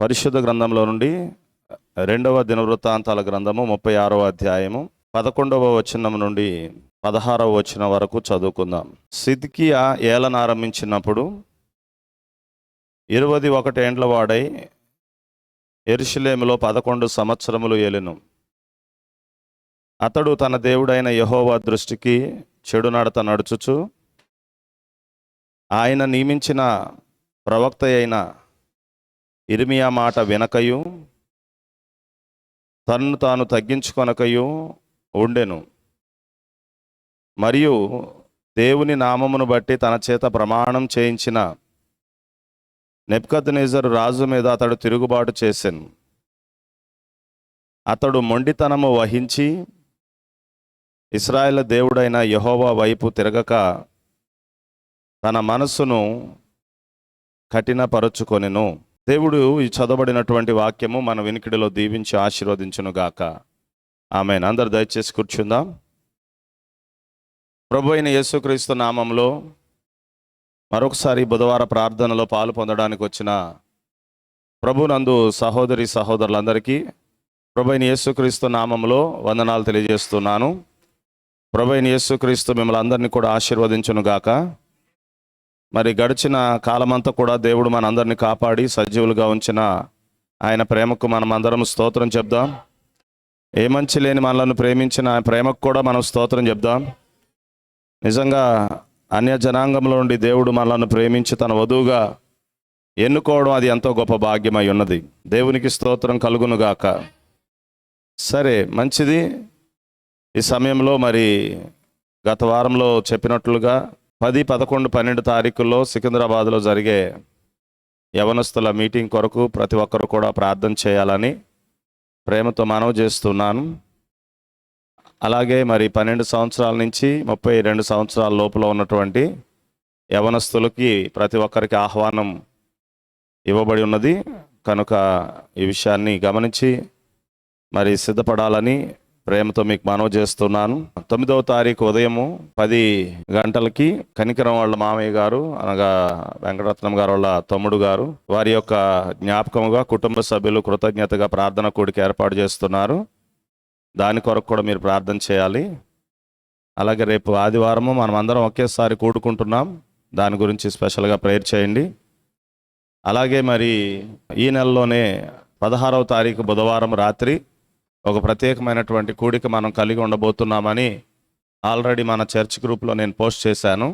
పరిశుద్ధ గ్రంథంలో నుండి 2వ దినవృత్తాంతాల గ్రంథము 36వ అధ్యాయము 11వ వచనం నుండి 16వ వచనం వరకు చదువుకుందాం. సిద్కియా ఏలన ఆరంభించినప్పుడు 21 ఏండ్ల వాడై యెరూషలేములో 11 సంవత్సరములు ఏలెను. అతడు తన దేవుడైన యెహోవా దృష్టికి చెడు నడత నడుచుచు ఆయన నియమించిన ప్రవక్త అయిన ఇర్మియా మాట వినకయు తన్ను తాను తగ్గించుకొనకయు ఉండెను. మరియు దేవుని నామమును బట్టి తన చేత ప్రమాణం చేయించిన నెబుకద్నెజరు రాజు మీద అతడు తిరుగుబాటు చేసెను. అతడు మొండితనము వహించి ఇశ్రాయేలు దేవుడైన యెహోవా వైపు తిరగక తన మనస్సును కఠినపరుచుకొనెను. దేవుడు ఈ చదవబడినటువంటి వాక్యము మన వినికిడిలో దీవించి ఆశీర్వదించునుగాక. ఆమేన్. అందరు దయచేసి కూర్చుందాం. ప్రభు అయిన యేసుక్రీస్తు నామంలో మరొకసారి బుధవార ప్రార్థనలో పాలు పొందడానికి వచ్చిన ప్రభునందు సహోదరి సహోదరులందరికీ ప్రభు అయిన యేసుక్రీస్తు నామంలో వందనాలు తెలియజేస్తున్నాను. ప్రభు అయిన యేసుక్రీస్తు మిమ్మల్ని అందరినీ కూడా ఆశీర్వదించునుగాక. మరి గడిచిన కాలమంతా కూడా దేవుడు మన అందరినీ కాపాడి సజీవులుగా ఉంచిన ఆయన ప్రేమకు మనం అందరం స్తోత్రం చెప్దాం. ఏ మంచి లేని మనలను ప్రేమించిన ఆయన ప్రేమకు కూడా మనం స్తోత్రం చెప్దాం. నిజంగా అన్య జనాంగంలో నుండి దేవుడు మనలను ప్రేమించి తన వధువుగా ఎన్నుకోవడం అది ఎంతో గొప్ప భాగ్యమై ఉన్నది. దేవునికి స్తోత్రం కలుగునుగాక. సరే, మంచిది. ఈ సమయంలో మరి గత వారంలో చెప్పినట్లుగా 10, 11, 12 తారీఖుల్లో సికింద్రాబాద్లో జరిగే యవనస్తుల మీటింగ్ కొరకు ప్రతి ఒక్కరు కూడా ప్రార్థన చేయాలని ప్రేమతో మనవి చేస్తున్నాను. అలాగే మరి 12 సంవత్సరాల నుంచి 32 సంవత్సరాల లోపల ఉన్నటువంటి యవనస్తులకి ప్రతి ఒక్కరికి ఆహ్వానం ఇవ్వబడి ఉన్నది. కనుక ఈ విషయాన్ని గమనించి మరి సిద్ధపడాలని ప్రేమతో మీకు మనవి చేస్తున్నాను. 9వ తారీఖు ఉదయము 10 గంటలకి కనికరం వాళ్ళ మామయ్య గారు అనగా వెంకటరత్నం గారు వాళ్ళ తమ్ముడు గారు వారి యొక్క జ్ఞాపకముగా కుటుంబ సభ్యులు కృతజ్ఞతగా ప్రార్థన కూడిక ఏర్పాటు చేస్తున్నారు. దాని కొరకు కూడా మీరు ప్రార్థన చేయాలి. అలాగే రేపు ఆదివారము మనం అందరం ఒకేసారి కూడుకుంటున్నాం. దాని గురించి స్పెషల్గా ప్రేయర్ చేయండి. అలాగే మరి ఈ నెలలోనే 16వ తారీఖు బుధవారం రాత్రి ఒక ప్రత్యేకమైనటువంటి కూడిక మనం కలిగి ఉండబోతున్నామని ఆల్రెడీ మన చర్చ్ గ్రూప్లో నేను పోస్ట్ చేశాను.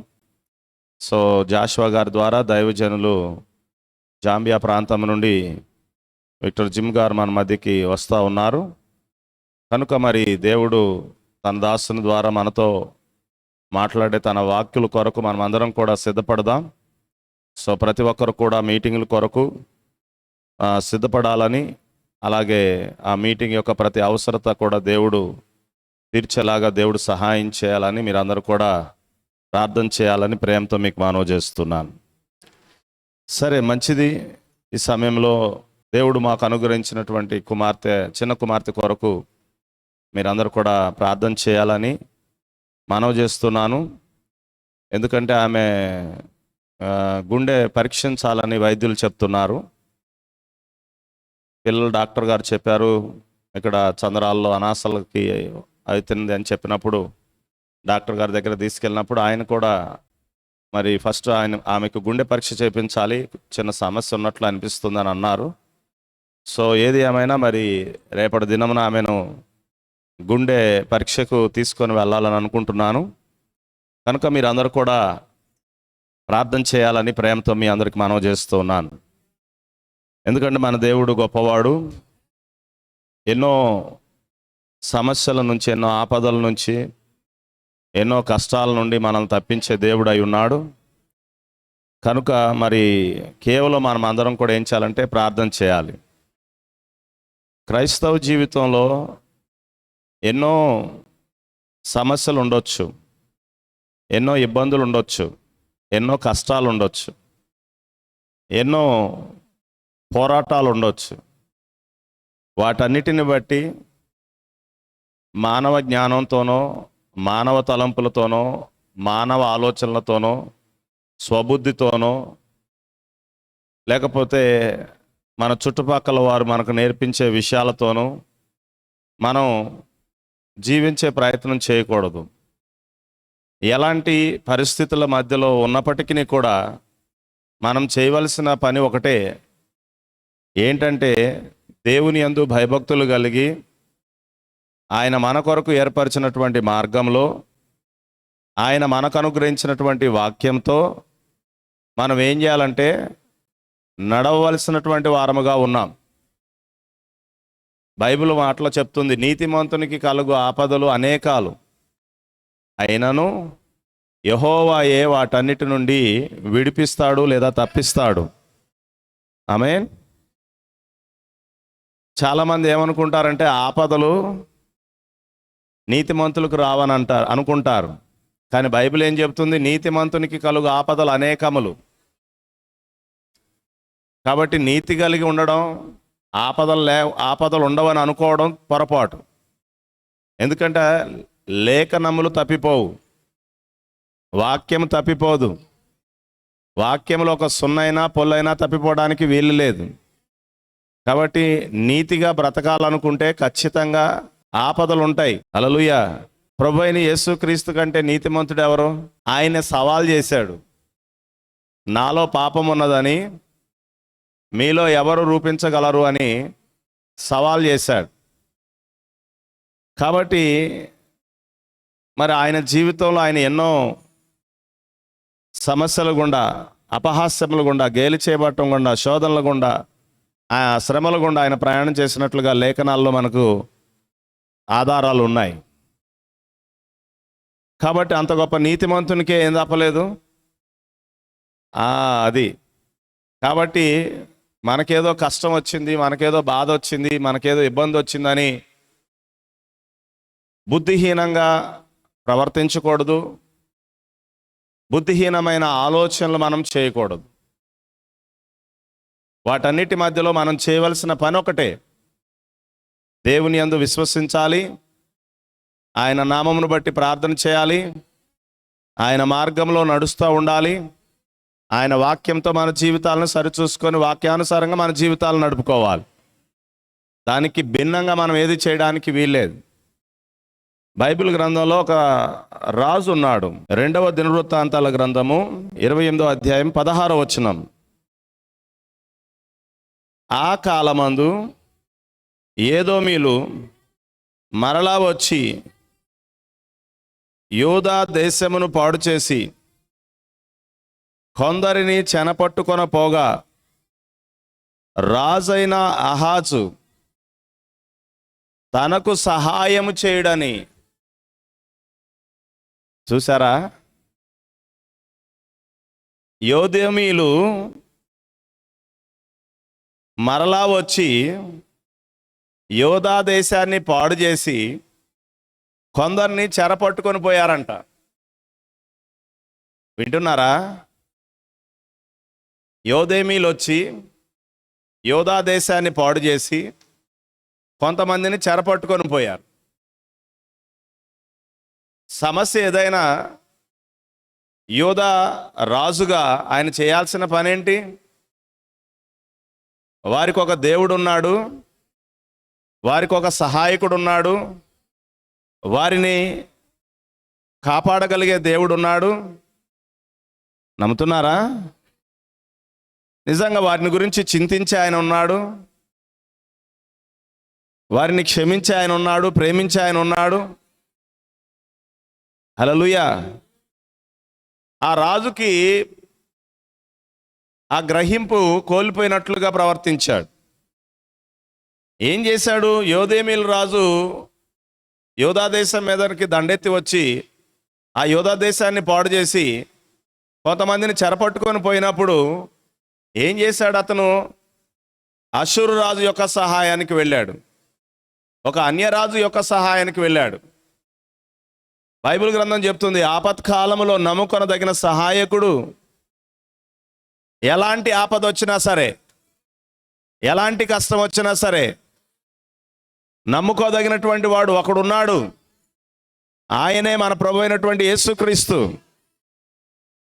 సో జాషువా గారి ద్వారా దైవజనులు జాంబియా ప్రాంతం నుండి విక్టర్ జిమ్ గారు మన మధ్యకి వస్తూ ఉన్నారు. కనుక మరి దేవుడు తన దాసుని ద్వారా మనతో మాట్లాడే తన వాక్యుల కొరకు మనం అందరం కూడా సిద్ధపడదాం. సో ప్రతి ఒక్కరు కూడా మీటింగుల కొరకు సిద్ధపడాలని, అలాగే ఆ మీటింగ్ యొక్క ప్రతి అవసరత కూడా దేవుడు తీర్చేలాగా దేవుడు సహాయం చేయాలని మీరందరూ కూడా ప్రార్థన చేయాలని ప్రేమతో మీకు మనవి చేస్తున్నాను. సరే, మంచిది. ఈ సమయంలో దేవుడు మాకు అనుగ్రహించినటువంటి చిన్న కుమార్తె కొరకు మీరందరూ కూడా ప్రార్థన చేయాలని మనవి చేస్తున్నాను. ఎందుకంటే ఆమె గుండె పరీక్షించాలని వైద్యులు చెప్తున్నారు. పిల్లలు డాక్టర్ గారు చెప్పారు ఇక్కడ చంద్రాల్లో అనాసలకి అవుతుంది అని చెప్పినప్పుడు డాక్టర్ గారి దగ్గర తీసుకెళ్ళినప్పుడు ఆయన కూడా మరి ఫస్ట్ ఆమెకు గుండె పరీక్ష చేయించాలి, చిన్న సమస్య ఉన్నట్లు అనిపిస్తుందని అన్నారు. సో ఏది ఏమైనా మరి రేపటి దినమున ఆమెను గుండె పరీక్షకు తీసుకొని వెళ్ళాలని అనుకుంటున్నాను. కనుక మీరు అందరూ కూడా ప్రార్థన చేయాలని ప్రేమతో మీ అందరికి మనవి చేస్తున్నాను. ఎందుకంటే మన దేవుడు గొప్పవాడు. ఎన్నో సమస్యల నుంచి, ఎన్నో ఆపదల నుంచి, ఎన్నో కష్టాల నుండి మనల్ని తప్పించే దేవుడు అయి ఉన్నాడు. కనుక మరి కేవలం మనం అందరం కూడా ఏం చేయాలంటే ప్రార్థన చేయాలి. క్రైస్తవ జీవితంలో ఎన్నో సమస్యలు ఉండొచ్చు, ఎన్నో ఇబ్బందులు ఉండొచ్చు, ఎన్నో కష్టాలు ఉండొచ్చు, ఎన్నో పోరాటాలు ఉండొచ్చు. వాటన్నిటిని బట్టి మానవ జ్ఞానంతోనో, మానవ తలంపులతోనో, మానవ ఆలోచనలతోనో, స్వబుద్ధితోనో, లేకపోతే మన చుట్టుపక్కల వారు మనకు నేర్పించే విషయాలతోనూ మనం జీవించే ప్రయత్నం చేయకూడదు. ఎలాంటి పరిస్థితుల మధ్యలో ఉన్నప్పటికీ కూడా మనం చేయవలసిన పని ఒకటే, ఏంటంటే దేవుని యందు భయభక్తులు కలిగి ఆయన మన కొరకు ఏర్పరిచినటువంటి మార్గంలో, ఆయన మనకు అనుగ్రహించినటువంటి వాక్యంతో మనం ఏం చేయాలంటే నడవవలసినటువంటి వారముగా ఉన్నాం. బైబిల్ మాటలో చెప్తుంది, నీతిమంతునికి కలుగు ఆపదలు అనేకాలు, అయినను యెహోవాయే వాటన్నిటి నుండి విడిపిస్తాడు లేదా తప్పిస్తాడు. ఆమేన్. చాలామంది ఏమనుకుంటారంటే ఆపదలు నీతిమంతులకు రావని అనుకుంటారు. కానీ బైబిల్ ఏం చెప్తుంది? నీతిమంతునికి కలుగు ఆపదలు అనేకములు. కాబట్టి నీతి కలిగి ఉండడం, ఆపదలు ఉండవని అనుకోవడం పొరపాటు. ఎందుకంటే లేఖనములు తప్పిపోవు, వాక్యం తప్పిపోదు. వాక్యంలో ఒక సున్నైనా పొల్లైనా తప్పిపోవడానికి వీలు లేదు. కాబట్టి నీతిగా బ్రతకాలనుకుంటే ఖచ్చితంగా ఆపదలు ఉంటాయి. హల్లెలూయా. ప్రభువైన యేసుక్రీస్తు కంటే నీతిమంతుడు ఎవరు? ఆయన సవాల్ చేశాడు, నాలో పాపం ఉన్నదని మీలో ఎవరు రూపించగలరు అని సవాల్ చేశాడు. కాబట్టి మరి ఆయన జీవితంలో ఆయన ఎన్నో సమస్యల గుండా, అపహాస్యముల గుండా, గేలి చేయబట్టం గుండా, శోధనల గుండా, ఆ శ్రమల గుండా ఆయన ప్రయాణం చేసినట్లుగా లేఖనాల్లో మనకు ఆధారాలు ఉన్నాయి. కాబట్టి అంత గొప్ప నీతిమంతునికే ఏం తప్పలేదు. అది కాబట్టి మనకేదో కష్టం వచ్చింది, మనకేదో బాధ వచ్చింది, మనకేదో ఇబ్బంది వచ్చిందని బుద్ధిహీనంగా ప్రవర్తించకూడదు. బుద్ధిహీనమైన ఆలోచనలు మనం చేయకూడదు. వాటన్నిటి మధ్యలో మనం చేయవలసిన పని ఒకటే, దేవుని యందు విశ్వసించాలి, ఆయన నామమును బట్టి ప్రార్థన చేయాలి, ఆయన మార్గంలో నడుస్తూ ఉండాలి, ఆయన వాక్యంతో మన జీవితాలను సరిచూసుకొని వాక్యానుసారంగా మన జీవితాలను నడుపుకోవాలి. దానికి భిన్నంగా మనం ఏది చేయడానికి వీల్లేదు. బైబిల్ గ్రంథంలో ఒక రాజు ఉన్నాడు. 2వ దినవృత్తాంతాల గ్రంథము 28వ అధ్యాయం 16వ వచనం. ఆ కాలమందు ఏదోమీలు మరలా వచ్చి యూదా దేశమును పాడు చేసి కొందరిని చెనపట్టుకొన పోగా రాజైన అహాజు తనకు సహాయము చేయడని. చూసారా? యోదేమీలు మరలా వచ్చి యోధా దేశాన్ని పాడు చేసి కొందరిని చెరపట్టుకొని పోయారంట. వింటున్నారా? యోదేమీలు వచ్చి యోధా దేశాన్ని పాడు చేసి కొంతమందిని చెరపట్టుకొని పోయారు. సమస్య ఏదైనా యోధా రాజుగా ఆయన చేయాల్సిన పనేంటి? వారికి ఒక దేవుడు ఉన్నాడు, వారికి ఒక సహాయకుడు ఉన్నాడు, వారిని కాపాడగలిగే దేవుడు ఉన్నాడు. నమ్ముతున్నారా? నిజంగా వారిని గురించి చింతించి ఆయన ఉన్నాడు, వారిని క్షమించి ఆయన ఉన్నాడు, ప్రేమించి ఆయన ఉన్నాడు. హల్లెలూయా. ఆ రాజుకి ఆ గ్రహింపు కోల్పోయినట్లుగా ప్రవర్తించాడు. ఏం చేశాడు? యోదేమీలు రాజు యోధా దేశం మీదకి దండెత్తి వచ్చి ఆ యోధా దేశాన్ని పాడు చేసి కొంతమందిని చెరపట్టుకొని పోయినప్పుడు ఏం చేశాడు? అతను అష్షూరు రాజు యొక్క సహాయానికి వెళ్ళాడు, ఒక అన్యరాజు యొక్క సహాయానికి వెళ్ళాడు. బైబిల్ గ్రంథం చెప్తుంది, ఆపత్కాలములో నమ్ముకొనదగిన సహాయకుడు. ఎలాంటి ఆపద వచ్చినా సరే, ఎలాంటి కష్టం వచ్చినా సరే నమ్ముకోదగినటువంటి వాడు ఒకడున్నాడు. ఆయనే మన ప్రభు అయినటువంటి యేసుక్రీస్తు.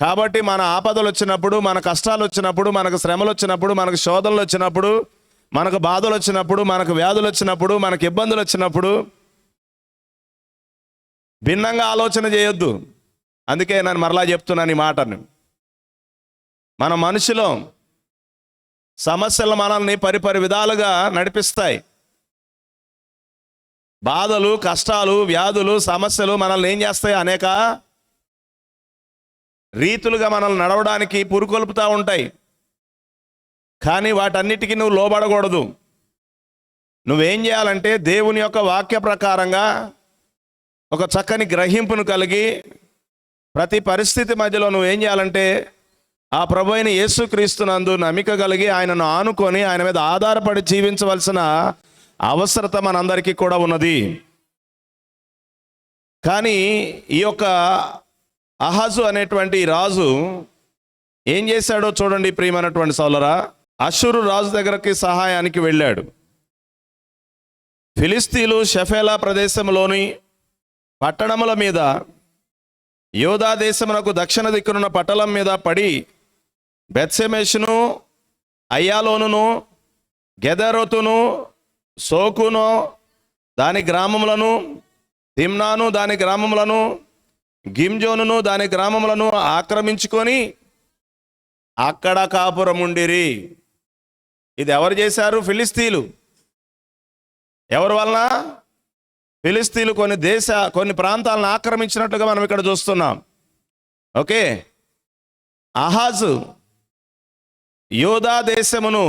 కాబట్టి మన ఆపదలు వచ్చినప్పుడు, మన కష్టాలు వచ్చినప్పుడు, మనకు శ్రమలు వచ్చినప్పుడు, మనకు శోధనలు వచ్చినప్పుడు మనకు బాధలు వచ్చినప్పుడు, మనకు వ్యాధులు వచ్చినప్పుడు, మనకు ఇబ్బందులు వచ్చినప్పుడు భిన్నంగా ఆలోచన చేయొద్దు. అందుకే నేను మరలా చెప్తున్నాను ఈ మాటను. మన మనిషిలో సమస్యలు మనల్ని పరిపరి విధాలుగా నడిపిస్తాయి. బాధలు, కష్టాలు, వ్యాధులు, సమస్యలు మనల్ని ఏం చేస్తాయి? అనేక రీతులుగా మనల్ని నడవడానికి పురుకొల్పుతూ ఉంటాయి. కానీ వాటన్నిటికీ నువ్వు లోబడకూడదు. నువ్వేం చేయాలంటే దేవుని యొక్క వాక్య ప్రకారంగా ఒక చక్కని గ్రహింపును కలిగి ప్రతి పరిస్థితి మధ్యలో నువ్వేం చేయాలంటే ఆ ప్రభు అయిన యేసుక్రీస్తునందు నమ్మిక కలిగి ఆయనను ఆనుకొని ఆయన మీద ఆధారపడి జీవించవలసిన అవసరత మనందరికీ కూడా ఉన్నది. కానీ ఈ యొక్క అహాజు అనేటువంటి రాజు ఏం చేశాడో చూడండి ప్రియమైనటువంటి సోదరా. అష్షూరు రాజు దగ్గరికి సహాయానికి వెళ్ళాడు. ఫిలిస్తీన్లు షెఫేలా ప్రదేశంలోని పట్టణముల మీద, యోధా దేశమునకు దక్షిణ దిక్కునున్న పట్టణం మీద పడి బెత్షెమెషును, అయ్యాలోనును, గెదెరోతును, సోకును దాని గ్రామములను, తిమ్నాను దాని గ్రామములను, గిమ్జోనును దాని గ్రామములను ఆక్రమించుకొని అక్కడ కాపురముండిరి. ఇది ఎవరు చేశారు? ఫిలిస్తీన్లు. ఎవరి వలన? ఫిలిస్తీన్లు కొన్ని ప్రాంతాలను ఆక్రమించినట్లుగా మనం ఇక్కడ చూస్తున్నాం. ఓకే, అహాజు యోధా దేశమును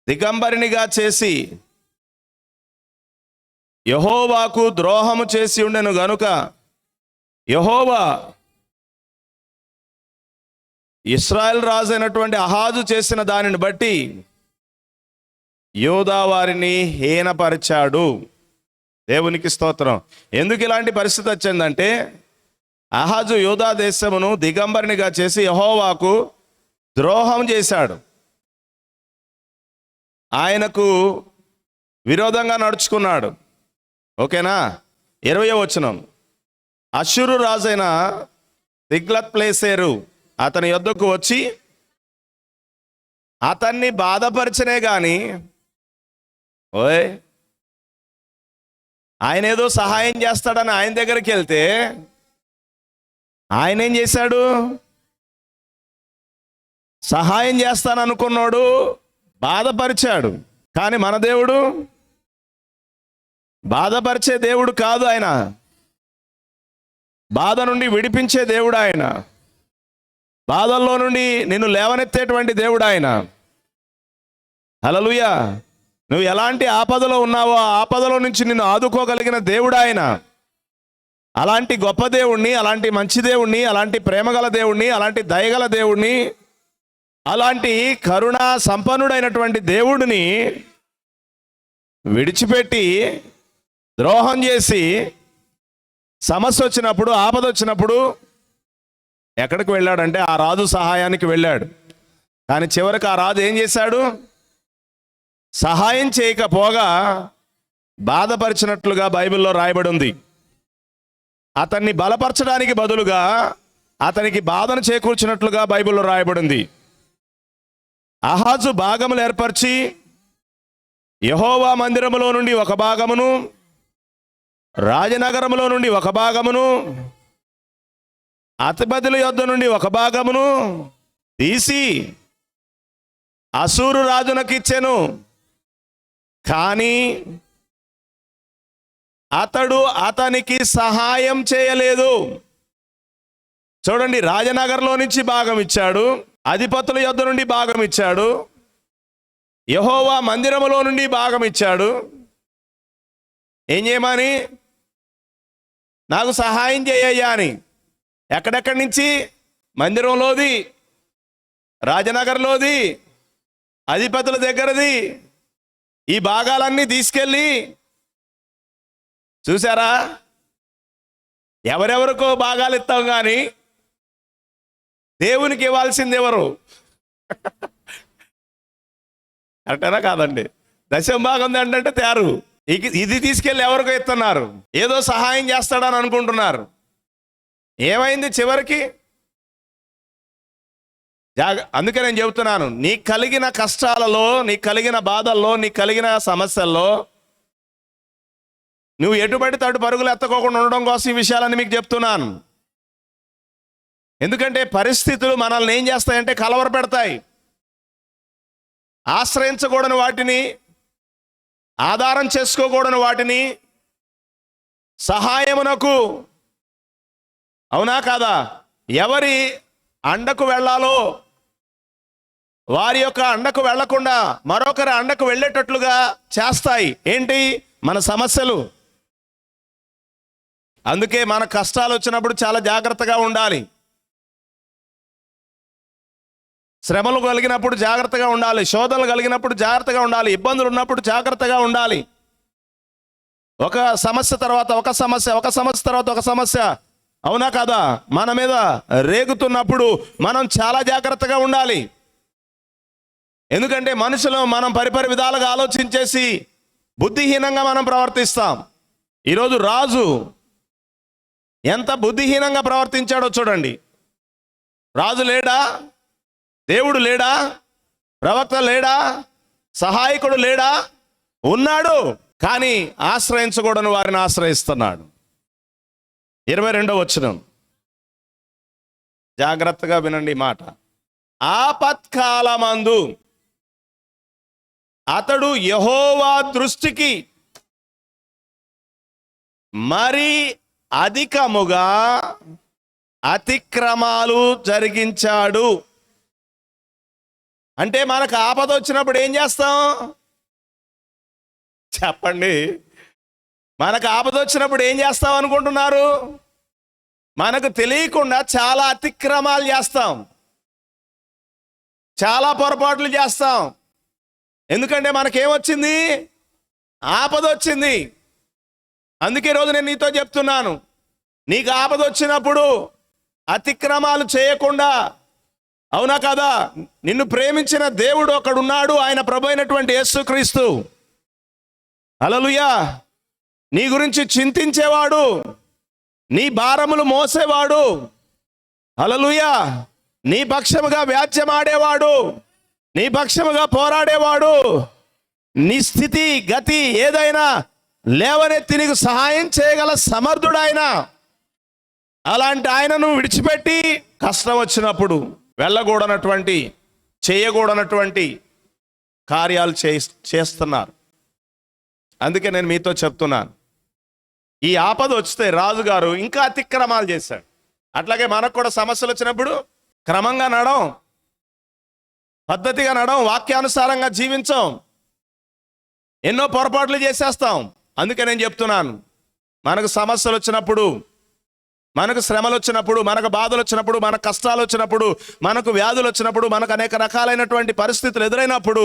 దిగంబరినిగా చేసి యెహోవాకు ద్రోహము చేసి ఉండెను గనుక యెహోవా ఇశ్రాయేల్ రాజు అయినటువంటి అహాజు చేసిన దానిని బట్టి యోధా వారిని హీనపరిచాడు. దేవునికి స్తోత్రం. ఎందుకు ఇలాంటి పరిస్థితి వచ్చిందంటే అహాజు యోధా దేశమును దిగంబరినిగా చేసి యెహోవాకు ద్రోహం చేశాడు. ఆయనకు విరోధంగా నడుచుకున్నాడు. ఓకేనా? 20వ వచనం. అష్షూరు రాజైన తిగ్లత్ పిలేసెరు అతని యొద్దకు వచ్చి అతన్ని బాధపరిచనే గాని ఆయన ఏదో సహాయం చేస్తాడని ఆయన దగ్గరికి వెళ్తే ఆయన ఏం చేశాడు? సహాయం చేస్తాననుకున్నాడు, బాధపరిచాడు. కానీ మన దేవుడు బాధపరిచే దేవుడు కాదు. ఆయన బాధ నుండి విడిపించే దేవుడు. ఆయన బాధల్లో నుండి నిన్ను లేవనెత్తేటువంటి దేవుడు ఆయన. హల్లెలూయా. నువ్వు ఎలాంటి ఆపదలో ఉన్నావో ఆ ఆపదలో నుంచి నిన్ను ఆదుకోగలిగిన దేవుడు ఆయన. అలాంటి గొప్ప దేవుణ్ణి, అలాంటి మంచి దేవుణ్ణి, అలాంటి ప్రేమగల దేవుణ్ణి, అలాంటి దయగల దేవుణ్ణి, అలాంటి కరుణా సంపన్నుడైనటువంటి దేవుడిని విడిచిపెట్టి ద్రోహం చేసి సమస్య వచ్చినప్పుడు, ఆపద వచ్చినప్పుడు ఎక్కడికి వెళ్ళాడంటే ఆ రాజు సహాయానికి వెళ్ళాడు. కానీ చివరికి ఆ రాజు ఏం చేశాడు? సహాయం చేయకపోగా బాధపరిచినట్లుగా బైబిల్లో రాయబడి ఉంది. అతన్ని బలపరచడానికి బదులుగా అతనికి బాధను చేకూర్చినట్లుగా బైబిల్లో రాయబడింది. అహాజు భాగములు ఏర్పరిచి యెహోవా మందిరములో నుండి ఒక భాగమును, రాజనగరములో నుండి ఒక భాగమును, అతిపతుల యొద్ద నుండి ఒక భాగమును తీసి అష్షూరు రాజునకు ఇచ్చెను. కానీ అతడు అతనికి సహాయం చేయలేదు. చూడండి, రాజనగర్లో నుంచి భాగం ఇచ్చాడు, అధిపతుల యొద్ద నుండి భాగం ఇచ్చాడు, యెహోవా మందిరములో నుండి భాగం ఇచ్చాడు. ఏం చేయమని? నాకు సహాయం చేయయ్యా అని. ఎక్కడెక్కడి నుంచి? మందిరంలోది, రాజనగర్లోది, అధిపతుల దగ్గరది. ఈ భాగాలన్నీ తీసుకెళ్ళి చూసారా, ఎవరెవరికో భాగాలు ఇస్తాం కానీ దేవునికి ఇవ్వాల్సింది ఎవరు? కరెక్టేనా కాదండి? దశమ భాగం ఏంటంటే తయారు. ఇది తీసుకెళ్ళి ఎవరికో ఇస్తున్నారు, ఏదో సహాయం చేస్తాడని అనుకుంటున్నారు. ఏమైంది చివరికి? అందుకే నేను చెబుతున్నాను, నీ కలిగిన కష్టాలలో, నీ కలిగిన బాధల్లో, నీ కలిగిన సమస్యల్లో నువ్వు ఎటుబడి తటు పరుగులు ఎత్తకోకుండా ఉండడం కోసం ఈ విషయాలన్నీ మీకు చెప్తున్నాను. ఎందుకంటే పరిస్థితులు మనల్ని ఏం చేస్తాయంటే కలవరపెడతాయి. ఆశ్రయించకూడని వాటిని, ఆధారం చేసుకోకూడని వాటిని సహాయమునకు, అవునా కాదా, ఎవరి అండకు వెళ్ళాలో వారి యొక్క అండకు వెళ్లకుండా మరొకరి అండకు వెళ్ళేటట్లుగా చేస్తాయి. ఏంటి? మన సమస్యలు. అందుకే మన కష్టాలు వచ్చినప్పుడు చాలా జాగ్రత్తగా ఉండాలి. శ్రమలు కలిగినప్పుడు జాగ్రత్తగా ఉండాలి, శోధనలు కలిగినప్పుడు జాగ్రత్తగా ఉండాలి, ఇబ్బందులు ఉన్నప్పుడు జాగ్రత్తగా ఉండాలి. ఒక సమస్య తర్వాత ఒక సమస్య, ఒక సమస్య తర్వాత ఒక సమస్య, అవునా కదా, మన మీద రేగుతున్నప్పుడు మనం చాలా జాగ్రత్తగా ఉండాలి. ఎందుకంటే మనుషులు మనం పరిపరి విధాలుగా ఆలోచించేసి బుద్ధిహీనంగా మనం ప్రవర్తిస్తాం. ఈరోజు రాజు ఎంత బుద్ధిహీనంగా ప్రవర్తించాడో చూడండి. రాజు లేడా? దేవుడు లేడా? ప్రవక్త లేడా? సహాయకుడు లేడా? ఉన్నాడు. కానీ ఆశ్రయించకూడని వారిని ఆశ్రయిస్తున్నాడు. 22వ వచనం జాగ్రత్తగా వినండి ఈ మాట. ఆపత్కాలమందు అతడు యెహోవా దృష్టికి మరి అధికముగా అతిక్రమాలు జరిగించాడు. అంటే మనకు ఆపద వచ్చినప్పుడు ఏం చేస్తాం? చెప్పండి. మనకు ఆపద వచ్చినప్పుడు ఏం చేస్తాం అనుకుంటున్నారు? మనకు తెలియకుండా చాలా అతిక్రమాలు చేస్తాం, చాలా పొరపాట్లు చేస్తాం. ఎందుకంటే మనకేమొచ్చింది? ఆపద వచ్చింది. అందుకే ఈరోజు నేను నీతో చెప్తున్నాను, నీకు ఆపద వచ్చినప్పుడు అతిక్రమాలు చేయకుండా, అవునా కదా, నిన్ను ప్రేమించిన దేవుడు ఒకడున్నాడు, ఆయన ప్రభు అయినటువంటి యేసుక్రీస్తు. హల్లెలూయా. నీ గురించి చింతించేవాడు, నీ భారములు మోసేవాడు, హల్లెలూయా, నీ పక్షముగా వ్యాజ్యమాడేవాడు, నీ పక్షముగా పోరాడేవాడు, నీ స్థితి గతి ఏదైనా లేవనెత్తి నీకు సహాయం చేయగల సమర్థుడాయన. అలాంటి ఆయనను విడిచిపెట్టి కష్టం వచ్చినప్పుడు వెళ్ళకూడనటువంటి, చేయకూడనటువంటి కార్యాలు చేస్తున్నారు. అందుకే నేను మీతో చెప్తున్నాను, ఈ ఆపద వస్తే రాజుగారు ఇంకా అతిక్రమాలు చేశాడు. అట్లాగే మనకు కూడా సమస్యలు వచ్చినప్పుడు క్రమంగా నడం, పద్ధతిగా నడం, వాక్యానుసారంగా జీవించం, ఎన్నో పొరపాట్లు చేసేస్తాం. అందుకే నేను చెప్తున్నాను, మనకు సమస్యలు వచ్చినప్పుడు, మనకు శ్రమలు వచ్చినప్పుడు, మనకు బాధలు వచ్చినప్పుడు, మనకు కష్టాలు వచ్చినప్పుడు, మనకు వ్యాధులు వచ్చినప్పుడు, మనకు అనేక రకాలైనటువంటి పరిస్థితులు ఎదురైనప్పుడు,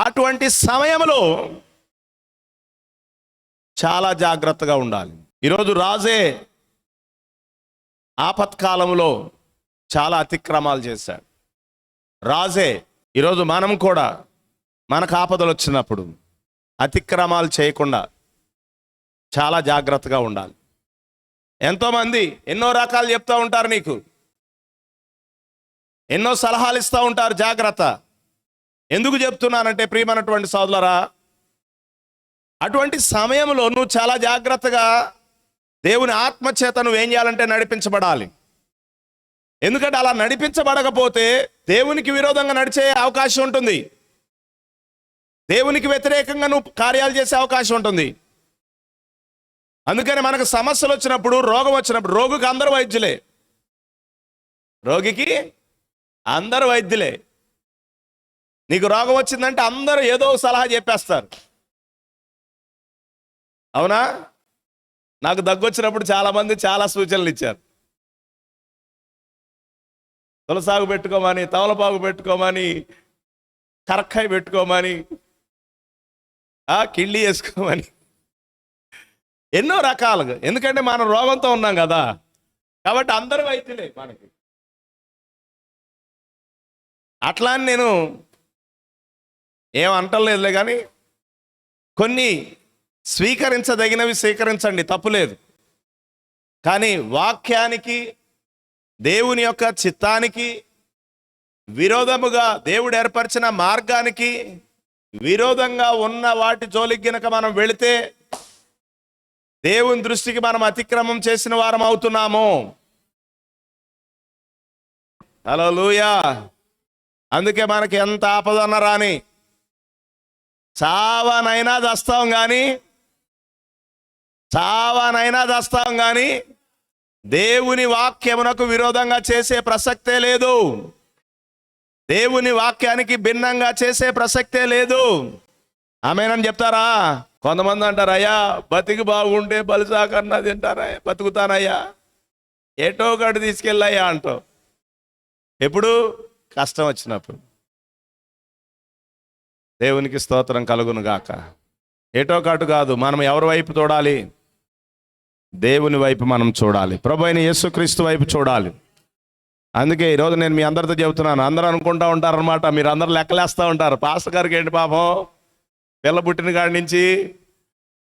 అటువంటి సమయంలో చాలా జాగ్రత్తగా ఉండాలి. ఈరోజు రాజే ఆపత్కాలంలో చాలా అతిక్రమాలు చేశాడు. రాజే. ఈరోజు మనం కూడా మనకు ఆపదలు వచ్చినప్పుడు అతిక్రమాలు చేయకుండా చాలా జాగ్రత్తగా ఉండాలి. ఎంతోమంది ఎన్నో రకాలు చెప్తూ ఉంటారు, నీకు ఎన్నో సలహాలు ఇస్తూ ఉంటారు. జాగ్రత్త. ఎందుకు చెప్తున్నానంటే ప్రియమైనటువంటి సోదరులారా, అటువంటి సమయంలో నువ్వు చాలా జాగ్రత్తగా దేవుని ఆత్మచేత నువ్వేం చేయాలంటే నడిపించబడాలి. ఎందుకంటే అలా నడిపించబడకపోతే దేవునికి విరోధంగా నడిచే అవకాశం ఉంటుంది, దేవునికి వ్యతిరేకంగా నువ్వు కార్యాలు చేసే అవకాశం ఉంటుంది. అందుకని మనకు సమస్యలు వచ్చినప్పుడు, రోగం వచ్చినప్పుడు, రోగికి అందరూ వైద్యులే, రోగికి అందరూ వైద్యులే. నీకు రోగం వచ్చిందంటే అందరూ ఏదో సలహా చెప్పేస్తారు, అవునా? నాకు దగ్గు వచ్చినప్పుడు చాలామంది చాలా సూచనలు ఇచ్చారు. తులసాగు పెట్టుకోమని, తమలపాకు పెట్టుకోమని, కరక్కాయ పెట్టుకోమని, కిళ్ళి వేసుకోమని, ఎన్నో రకాలుగా. ఎందుకంటే మనం రోగంతో ఉన్నాం కదా, కాబట్టి అందరూ వైద్యులే మనకి. అట్లా అని నేను ఏమంటలేదులే, కానీ కొన్ని స్వీకరించదగినవి స్వీకరించండి, తప్పులేదు. కానీ వాక్యానికి, దేవుని యొక్క చిత్తానికి విరోధముగా దేవుడు ఏర్పరిచిన మార్గానికి విరోధంగా ఉన్న వాటి జోలికి గనక మనం వెళితే దేవుని దృష్టికి మనం అతిక్రమం చేసిన వారం అవుతున్నాము. హల్లెలూయా. అందుకే మనకి ఎంత ఆపదన్న రాని చావనైనా దస్తాం కానీ దేవుని వాక్యమునకు విరోధంగా చేసే ప్రసక్తే లేదు. దేవుని వాక్యానికి భిన్నంగా చేసే ప్రసక్తే లేదు. ఆమేనని చెప్తారా? కొంతమంది అంటారు, అయ్యా బతికి బాగుంటే బలిసాకన్నా తింటారయ్యా, బతుకుతానయ్యా, ఏటో ఒకటి తీసుకెళ్ళయ్యా అంటావు. ఎప్పుడు కష్టం వచ్చినప్పుడు. దేవునికి స్తోత్రం కలుగును గాక. ఏటో కాటు కాదు, మనం ఎవరి వైపు చూడాలి? దేవుని వైపు మనం చూడాలి. ప్రభు అయిన యేసుక్రీస్తు వైపు చూడాలి. అందుకే ఈరోజు నేను మీ అందరితో చెబుతున్నాను. అందరూ అనుకుంటూ ఉంటారనమాట, మీరు అందరూ లెక్కలేస్తూ ఉంటారు, పాస్టర్ గారికి ఏంటి పాపం పిల్ల పుట్టిన కాడి నుంచి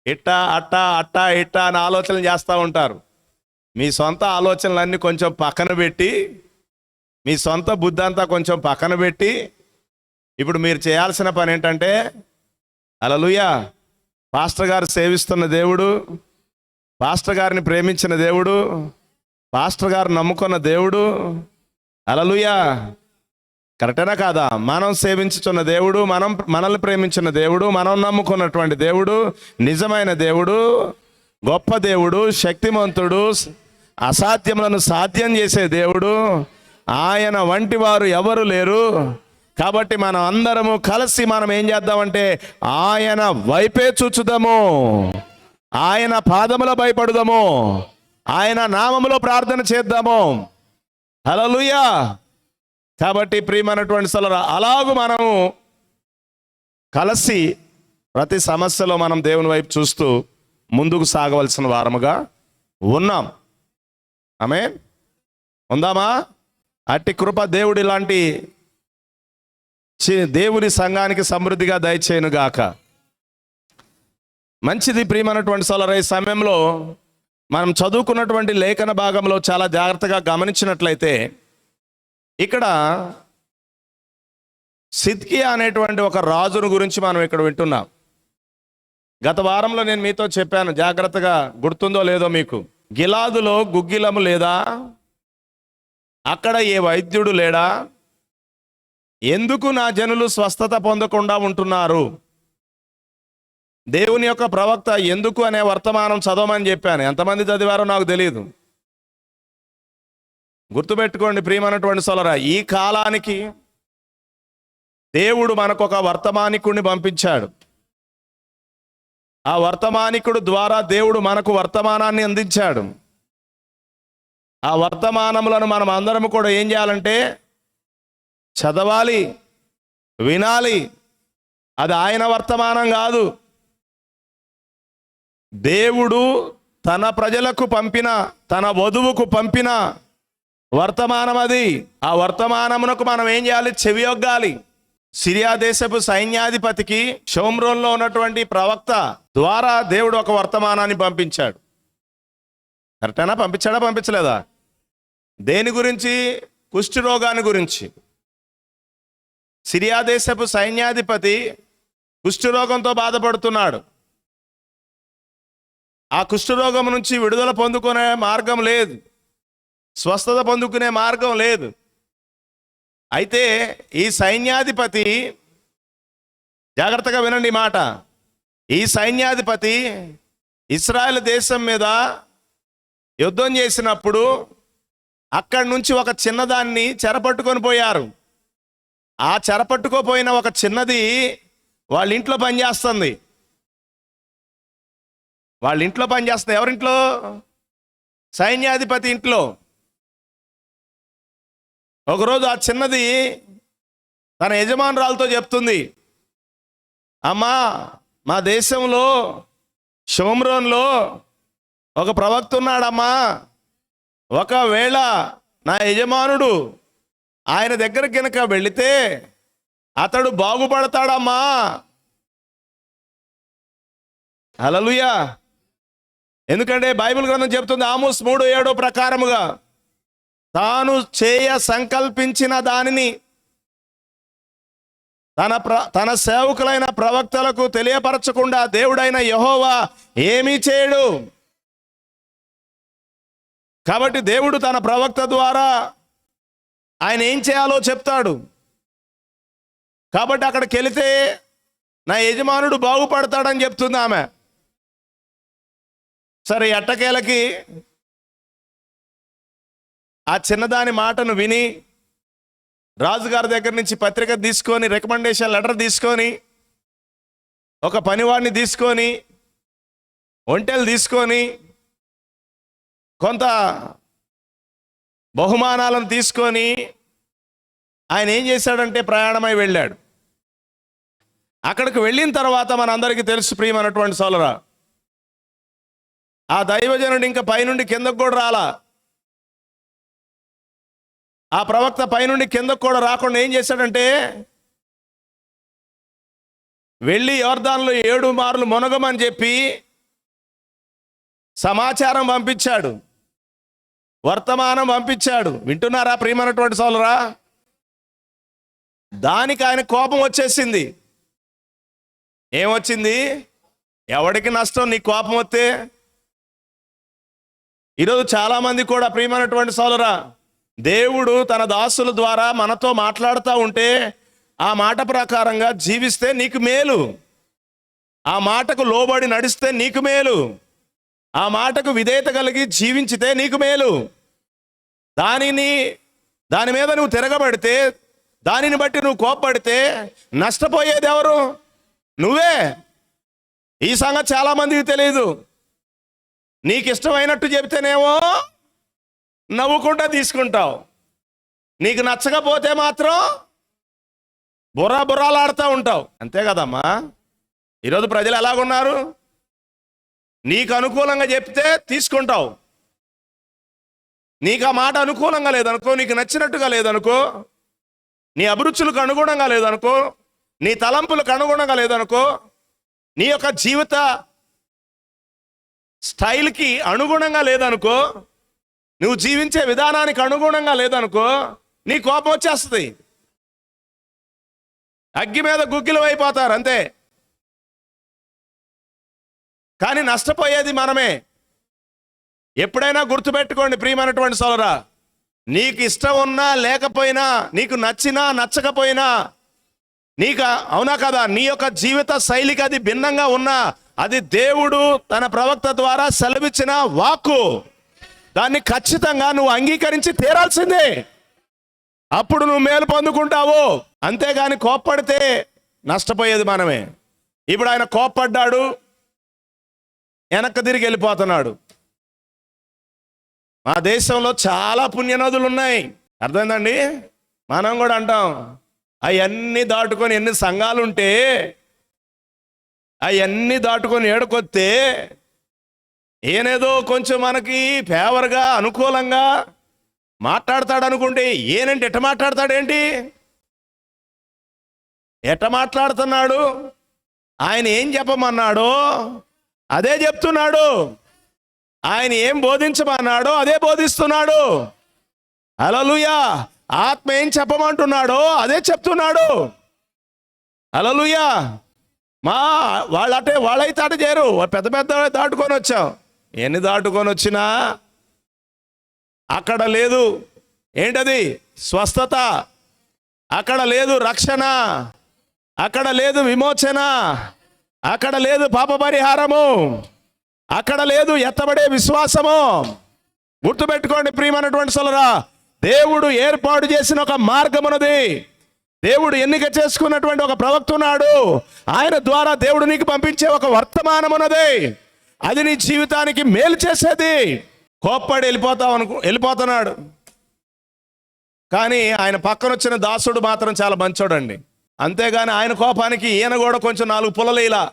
ఇట్టా అట్టా అట్టా ఇట్టా అని ఆలోచనలు చేస్తూ ఉంటారు. మీ సొంత ఆలోచనలన్నీ కొంచెం పక్కన పెట్టి, మీ సొంత బుద్ధి అంతా కొంచెం పక్కన పెట్టి, ఇప్పుడు మీరు చేయాల్సిన పని ఏంటంటే, హల్లెలూయా, పాస్టర్ గారు సేవిస్తున్న దేవుడు, పాస్టర్ గారిని ప్రేమించిన దేవుడు, పాస్టర్ గారు నమ్ముకున్న దేవుడు, హల్లెలూయా, కరెక్టేనా కాదా? మనం సేవించుతున్న దేవుడు, మనల్ని ప్రేమించిన దేవుడు, మనం నమ్ముకున్నటువంటి దేవుడు నిజమైన దేవుడు, గొప్ప దేవుడు, శక్తిమంతుడు, అసాధ్యములను సాధ్యం చేసే దేవుడు. ఆయన వంటి వారు ఎవరు లేరు. కాబట్టి మనం అందరము కలిసి మనం ఏం చేద్దామంటే ఆయన వైపే చూచుదాము, ఆయన పాదముల భయపడుదాము, ఆయన నామములో ప్రార్థన చేద్దాము. హల్లెలూయా. కాబట్టి ప్రియమైనటువంటి స్థలం అలాగూ మనము కలిసి ప్రతి సమస్యలో మనం దేవుని వైపు చూస్తూ ముందుకు సాగవలసిన వారముగా ఉన్నాం. ఆమేన్. ఉందామా? అట్టి కృప దేవుడు ఇలాంటి దేవుని సంఘానికి సమృద్ధిగా దయచేయను గాక. మంచిది. ప్రియమైనటువంటి సోదరులారా, ఈ సమయంలో మనం చదువుకున్నటువంటి లేఖన భాగంలో చాలా జాగ్రత్తగా గమనించినట్లయితే ఇక్కడ సిద్కియా అనేటువంటి ఒక రాజును గురించి మనం ఇక్కడ వింటున్నాం. గత వారంలో నేను మీతో చెప్పాను, జాగ్రత్తగా గుర్తుందో లేదో మీకు. గిలాదులో గుగ్గిలము లేదా? అక్కడ ఏ వైద్యుడు లేడా? ఎందుకు నా జనులు స్వస్థత పొందకుండా ఉంటున్నారు? దేవుని యొక్క ప్రవక్త ఎందుకు అనే వర్తమానం చదవమని చెప్పాను. ఎంతమంది చదివారో నాకు తెలియదు. గుర్తుపెట్టుకోండి ప్రియమైనటువంటి సోదరులారా, ఈ కాలానికి దేవుడు మనకు ఒక వర్తమానికుడిని పంపించాడు. ఆ వర్తమానికుడు ద్వారా దేవుడు మనకు వర్తమానాన్ని అందించాడు. ఆ వర్తమానములను మనం అందరం కూడా ఏం చేయాలంటే చదవాలి, వినాలి. అది ఆయన వర్తమానం కాదు, దేవుడు తన ప్రజలకు పంపిన, తన వధువుకు పంపిన వర్తమానం అది. ఆ వర్తమానమునకు మనం ఏం చేయాలి? చెవియొగ్గాలి. సిరియా దేశపు సైన్యాధిపతికి షోమ్రోన్లో ఉన్నటువంటి ప్రవక్త ద్వారా దేవుడు ఒక వర్తమానాన్ని పంపించాడు. కరెక్టేనా? పంపించాడా? పంపించలేదా? దేని గురించి? కుష్ఠరోగాన్ని గురించి. సిరియా దేశపు సైన్యాధిపతి కుష్ఠరోగంతో బాధపడుతున్నాడు. ఆ కుష్ఠరోగం నుంచి విడుదల పొందుకునే మార్గం లేదు, స్వస్థత పొందుకునే మార్గం లేదు. అయితే ఈ సైన్యాధిపతి, జాగ్రత్తగా వినండి ఈ మాట, ఈ సైన్యాధిపతి ఇశ్రాయేలు దేశం మీద యుద్ధం చేసినప్పుడు అక్కడి నుంచి ఒక చిన్నదాన్ని చెరపట్టుకొని పోయారు. ఆ చెరపట్టుకోపోయిన ఒక చిన్నది వాళ్ళ ఇంట్లో పనిచేస్తుంది. వాళ్ళ ఇంట్లో పనిచేస్తుంది. ఎవరింట్లో? సైన్యాధిపతి ఇంట్లో. ఒకరోజు ఆ చిన్నది తన యజమానురాలతో చెప్తుంది, అమ్మా, మా దేశంలో షోమ్రోన్లో ఒక ప్రవక్త ఉన్నాడమ్మా. ఒకవేళ నా యజమానుడు ఆయన దగ్గరికి కనుక వెళితే అతడు బాగుపడతాడమ్మా. హల్లెలూయా. ఎందుకంటే బైబిల్ గ్రంథం చెప్తుంది, ఆమోస్ 3:7 ప్రకారముగా తాను చేయ సంకల్పించిన దానిని తన సేవకులైన ప్రవక్తలకు తెలియపరచకుండా దేవుడైన యెహోవా ఏమీ చేయడు. కాబట్టి దేవుడు తన ప్రవక్త ద్వారా ఆయన ఏం చేయాలో చెప్తాడు. కాబట్టి అక్కడికి వెళితే నా యజమానుడు బాగుపడతాడని చెప్తుంది ఆమె. సరే, ఎట్టకేలకి ఆ చిన్నదాని మాటను విని రాజుగారి దగ్గర నుంచి పత్రిక తీసుకొని, రికమెండేషన్ లెటర్ తీసుకొని, ఒక పనివాడిని తీసుకొని, ఒంటెలు తీసుకొని, కొంత బహుమానాలను తీసుకొని ఆయన ఏం చేశాడంటే ప్రయాణమై వెళ్ళాడు. అక్కడికి వెళ్ళిన తర్వాత మనందరికీ తెలుసు ప్రియమైనటువంటి సోదరా, ఆ దైవజనుడు ఇంకా పైనుండి కిందకు కూడా రాలా. ఆ ప్రవక్త పైనుండి కిందకు కూడా రాకుండా ఏం చేశాడంటే వెళ్ళి యోర్దానులో 7 మార్లు మునగమని చెప్పి సమాచారం పంపించాడు, వర్తమానం పంపించాడు. వింటున్నారా ప్రియమైనటువంటి సోదరా? దానికి ఆయన కోపం వచ్చేసింది. ఏమొచ్చింది? ఎవడికి నష్టం నీ కోపం వస్తే? ఈరోజు చాలామంది కూడా ప్రియమైనటువంటి సోదరా, దేవుడు తన దాసుల ద్వారా మనతో మాట్లాడుతూ ఉంటే ఆ మాట ప్రకారంగా జీవిస్తే నీకు మేలు, ఆ మాటకు లోబడి నడిస్తే నీకు మేలు, ఆ మాటకు విధేయత కలిగి జీవించితే నీకు మేలు. దాని మీద నువ్వు తిరగబడితే, దానిని బట్టి నువ్వు కోప్పడితే నష్టపోయేది ఎవరు? నువ్వే. ఈ సంగతి చాలామందికి తెలియదు. నీకు ఇష్టమైనట్టు చెబితేనేమో నవ్వుకుంటా తీసుకుంటావు, నీకు నచ్చకపోతే మాత్రం బుర్రాలాడుతూ ఉంటావు. అంతే కదమ్మా. ఈరోజు ప్రజలు ఎలాగున్నారు? నీకు అనుకూలంగా చెప్తే తీసుకుంటావు, నీకు ఆ మాట అనుకూలంగా లేదనుకో, నీకు నచ్చినట్టుగా లేదనుకో, నీ అభిరుచులకు అనుగుణంగా లేదనుకో, నీ తలంపులకు అనుగుణంగా లేదనుకో, నీ యొక్క జీవిత స్టైల్కి అనుగుణంగా లేదనుకో, నువ్వు జీవించే విధానానికి అనుగుణంగా లేదనుకో, నీ కోపం వచ్చేస్తుంది. అగ్గి మీద గుగ్గిలు అయిపోతారు అంతే. కానీ నష్టపోయేది మనమే. ఎప్పుడైనా గుర్తుపెట్టుకోండి ప్రియమైనటువంటి సోదరా, నీకు ఇష్టం ఉన్నా లేకపోయినా, నీకు నచ్చినా నచ్చకపోయినా, నీకు అవునా కదా, నీ యొక్క జీవిత శైలికి అది భిన్నంగా ఉన్నా, అది దేవుడు తన ప్రవక్త ద్వారా సెలవిచ్చిన వాక్కు. దాన్ని ఖచ్చితంగా నువ్వు అంగీకరించి తీరాల్సిందే. అప్పుడు నువ్వు మేలు పొందుకుంటావు. అంతేగాని కోప్పడితే నష్టపోయేది మనమే. ఇప్పుడు ఆయన కోప్పడ్డాడు, వెనక్కి తిరిగి వెళ్ళిపోతున్నాడు. మా దేశంలో చాలా పుణ్యనదులు ఉన్నాయి, అర్థమైందండి? మనం కూడా అంటాం అవన్నీ దాటుకొని ఎన్ని సంఘాలు ఉంటే, అవన్నీ దాటుకొని ఏడుకొస్తే ఏనేదో కొంచెం మనకి ఫేవర్గా అనుకూలంగా మాట్లాడతాడు అనుకుంటే, ఏనంటే ఎట్ట మాట్లాడతాడేంటి? ఎట్ట మాట్లాడుతున్నాడు? ఆయన ఏం చెప్పమన్నాడో అదే చెప్తున్నాడు, ఆయన ఏం బోధించమన్నాడో అదే బోధిస్తున్నాడు. హల్లెలూయా. ఆత్మ ఏం చెప్పమంటున్నాడో అదే చెప్తున్నాడు. హల్లెలూయా. వాళ్ళైతే అటు చేరు, పెద్ద దాటుకొని వచ్చాం. ఎన్ని దాటుకొని వచ్చినా అక్కడ లేదు ఏంటది? స్వస్థత. అక్కడ లేదు రక్షణ, అక్కడ లేదు విమోచన, అక్కడ లేదు పాప పరిహారము, అక్కడ లేదు ఎత్తబడే విశ్వాసము. గుర్తుపెట్టుకోండి ప్రియమైనటువంటి సోదరా, దేవుడు ఏర్పాటు చేసిన ఒక మార్గం ఉన్నది. దేవుడు ఎన్నిక చేసుకున్నటువంటి ఒక ప్రవక్త ఉన్నాడు. ఆయన ద్వారా దేవుడు నీకు పంపించే ఒక వర్తమానం ఉన్నది. అది నీ జీవితానికి మేలు చేసేది. కోప్పడి వెళ్ళిపోతున్నాడు. కానీ ఆయన పక్కన వచ్చిన దాసుడు మాత్రం చాలా మంచోడండి. అంతేగాని ఆయన కోపానికి ఈయన కూడా కొంచెం 4 పుల్లలు ఇలా.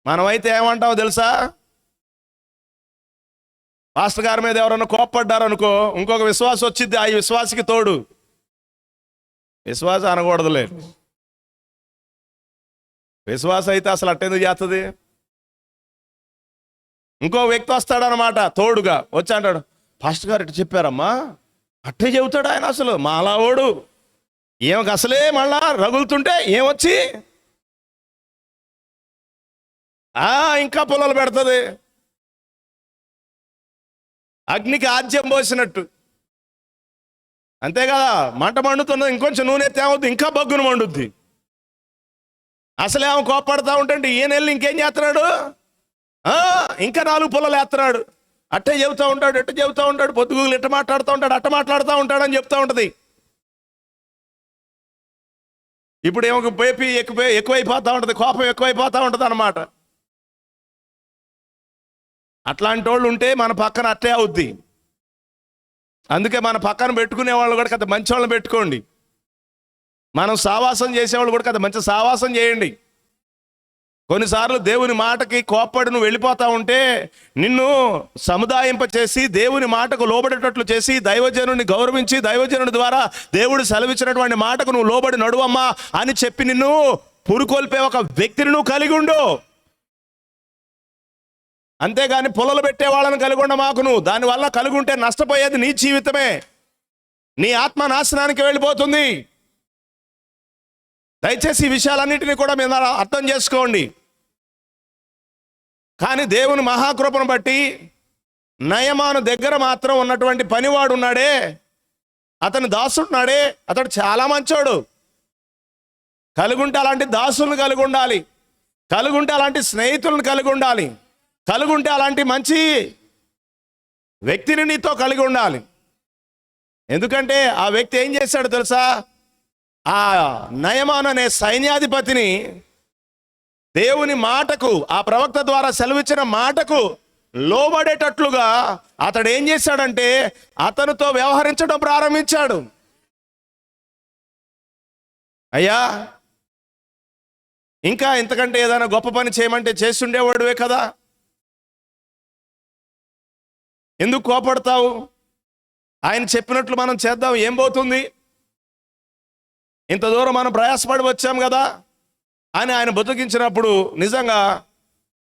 మనమైతే ఏమంటామో తెలుసా? పాస్టర్ గారి మీద ఎవరన్నా కోప్పడ్డారనుకో, ఇంకొక విశ్వాసం వచ్చింది, ఆ విశ్వాసికి తోడు. విశ్వాసం అనకూడదులే. విశ్వాసం అయితే అసలు అట్టెందుకు చేస్తుంది? ఇంకో వ్యక్తి వస్తాడనమాట తోడుగా, వచ్చి అంటాడు, పాస్టర్ గారు ఇట్లా చెప్పారమ్మా, అట్టే చెబుతాడు ఆయన. అసలు మాలావోడు ఏమకి అసలే మళ్ళా రగులుతుంటే ఏమొచ్చి ఇంకా పొలాలు పెడుతుంది. అగ్నికి ఆజ్యం పోసినట్టు అంతే కదా. మంట మండుతున్నది, ఇంకొంచెం నూనె తేవద్దు, ఇంకా బగ్గును మండుద్ది. అసలే ఆమె కోప్పడతా ఉంటే ఈయన వెళ్ళి ఇంకేం చేస్తున్నాడు, ఇంకా 4 పొలాలు వేస్తున్నాడు. అట్టే చెబుతూ ఉంటాడు, ఎట్ట చెబుతూ ఉంటాడు, పొద్దుగులు ఎట్ట మాట్లాడుతూ ఉంటాడు, అట్ట మాట్లాడుతూ ఉంటాడు అని చెప్తూ ఉంటుంది. ఇప్పుడు ఏమో బేపీ ఎక్కువైపోతూ ఉంటుంది, కోపం ఎక్కువైపోతూ ఉంటుంది అన్నమాట. అట్లాంటి వాళ్ళు ఉంటే మన పక్కన అట్టే అవుద్ది. అందుకే మన పక్కన పెట్టుకునే వాళ్ళు కూడా కదా మంచి వాళ్ళని పెట్టుకోండి. మనం సావాసం చేసేవాళ్ళు కూడా కదా మంచి సావాసం చేయండి. కొన్నిసార్లు దేవుని మాటకి కోప్పడి నువ్వు వెళ్ళిపోతా ఉంటే నిన్ను సముదాయింపచేసి దేవుని మాటకు లోబడేటట్లు చేసి దైవజనుని గౌరవించి దైవజనుని ద్వారా దేవుడు సెలవిచ్చినటువంటి మాటకు నువ్వు లోబడి నడువమ్మా అని చెప్పి నిన్ను పురుకొల్పే ఒక వ్యక్తిని నువ్వు కలిగి ఉండు. అంతేగాని పొలలు పెట్టే వాళ్ళని కలిగి ఉండ మాకు. నువ్వు దానివల్ల కలిగి ఉంటే నష్టపోయేది నీ జీవితమే, నీ ఆత్మ నాశనానికి వెళ్ళిపోతుంది. దయచేసి ఈ విషయాలన్నింటినీ కూడా మీరు అర్థం చేసుకోండి. కానీ దేవుని మహాకృపను బట్టి నయమాను దగ్గర మాత్రం ఉన్నటువంటి పనివాడు ఉన్నాడే, అతని దాసుడున్నాడే, అతడు చాలా మంచోడు. కలిగి ఉంటే అలాంటి దాసులను కలిగి ఉండాలి, కలిగి ఉంటే అలాంటి స్నేహితులను కలిగి ఉండాలి, కలిగి ఉంటే అలాంటి మంచి వ్యక్తిని నీతో కలిగి ఉండాలి. ఎందుకంటే ఆ వ్యక్తి ఏం చేశాడు తెలుసా, ఆ నయమాను అనే సైన్యాధిపతిని దేవుని మాటకు, ఆ ప్రవక్త ద్వారా సెలవిచ్చిన మాటకు లోబడేటట్లుగా అతడు ఏం చేశాడంటే అతనితో వ్యవహరించడం ప్రారంభించాడు. అయ్యా, ఇంకా ఇంతకంటే ఏదైనా గొప్ప పని చేయమంటే చేస్తుండేవాడువే కదా, ఎందుకు కోపడతావు, ఆయన చెప్పినట్లు మనం చేద్దాం, ఏం పోతుంది, ఇంత దూరం మనం ప్రయాసపడి వచ్చాం కదా అని ఆయన బతుకించినప్పుడు నిజంగా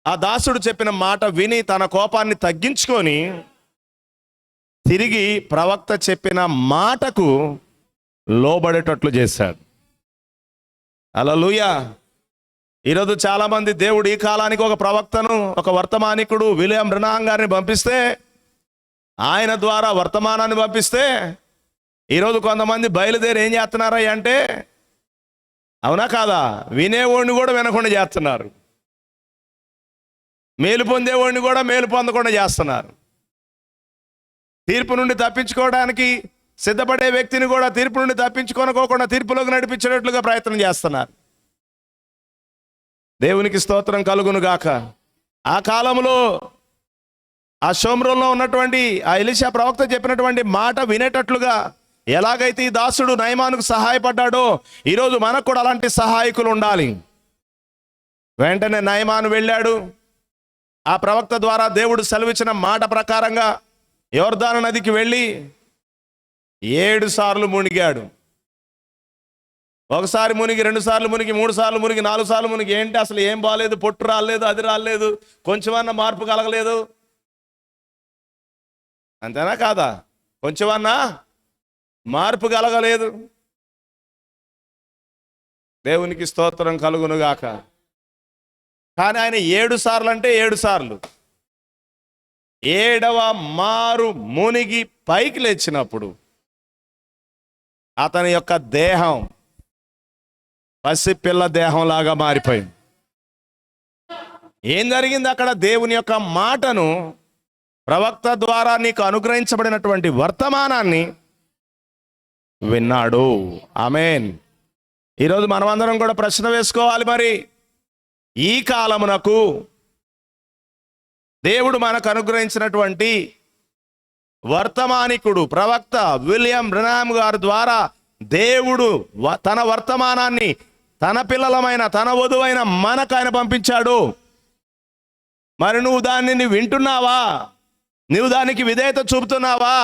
ఆ దాసుడు చెప్పిన మాట విని తన కోపాన్ని తగ్గించుకొని తిరిగి ప్రవక్త చెప్పిన మాటకు లోబడేటట్లు చేశాడు. హల్లెలూయా. ఈరోజు చాలామంది దేవుడు ఈ కాలానికి ఒక ప్రవక్తను, ఒక వర్తమానికుడు విలియం బ్రనహాం గారిని పంపిస్తే, ఆయన ద్వారా వర్తమానాన్ని పంపిస్తే ఈరోజు కొంతమంది బయలుదేరి ఏం చేస్తున్నారా అంటే, అవునా కాదా, వినేవాడిని కూడా వినకుండా చేస్తున్నారు, మేలు పొందేవాడిని కూడా మేలు పొందకుండా చేస్తున్నారు, తీర్పు నుండి తప్పించుకోవడానికి సిద్ధపడే వ్యక్తిని కూడా తీర్పు నుండి తప్పించుకోనుకోకుండా తీర్పులోకి నడిపించేటట్లుగా ప్రయత్నం చేస్తున్నారు. దేవునికి స్తోత్రం కలుగును గాక. ఆ కాలంలో ఆ షోమ్రోన్లో ఉన్నటువంటి ఆ ఎలీషా ప్రవక్త చెప్పినటువంటి మాట వినేటట్లుగా ఎలాగైతే ఈ దాసుడు నయమానుకు సహాయపడ్డాడో ఈరోజు మనకు కూడా అలాంటి సహాయకులు ఉండాలి. వెంటనే నయమాను వెళ్ళాడు. ఆ ప్రవక్త ద్వారా దేవుడు సెలవిచ్చిన మాట ప్రకారంగా యోర్దాను నదికి వెళ్ళి 7 సార్లు మునిగాడు. ఒకసారి మునిగి, 2 సార్లు మునిగి, 3 సార్లు మునిగి, 4 సార్లు మునిగి. ఏంటి అసలు ఏం బాలేదు, పొట్టు రాలేదు, అది రాలేదు, కొంచెమన్నా మార్పు కలగలేదు. అంతేనా కాదా, కొంచెమన్నా మార్పు కలగలేదు. దేవునికి స్తోత్రం కలుగునుగాక. కానీ ఆయన 7 సార్లు అంటే 7 సార్లు 7వ మారు మునిగి పైకి లేచినప్పుడు అతని యొక్క దేహం పసిపిల్ల దేహంలాగా మారిపోయింది. ఏం జరిగింది అక్కడ? దేవుని యొక్క మాటను, ప్రవక్త ద్వారా నీకు అనుగ్రహించబడినటువంటి వర్తమానాన్ని విన్నాడు. ఆమేన్. ఈరోజు మనమందరం కూడా ప్రశ్న వేసుకోవాలి. మరి ఈ కాలమునకు దేవుడు మనకు అనుగ్రహించినటువంటి వర్తమానికుడు ప్రవక్త విలియం బ్రనహాం గారి ద్వారా దేవుడు తన వర్తమానాన్ని తన పిల్లలమైన, తన వధువైన మనకు ఆయన పంపించాడు. మరి నువ్వు దాన్ని వింటున్నావా? నీవు దానికి విధేయత చూపుతున్నావా?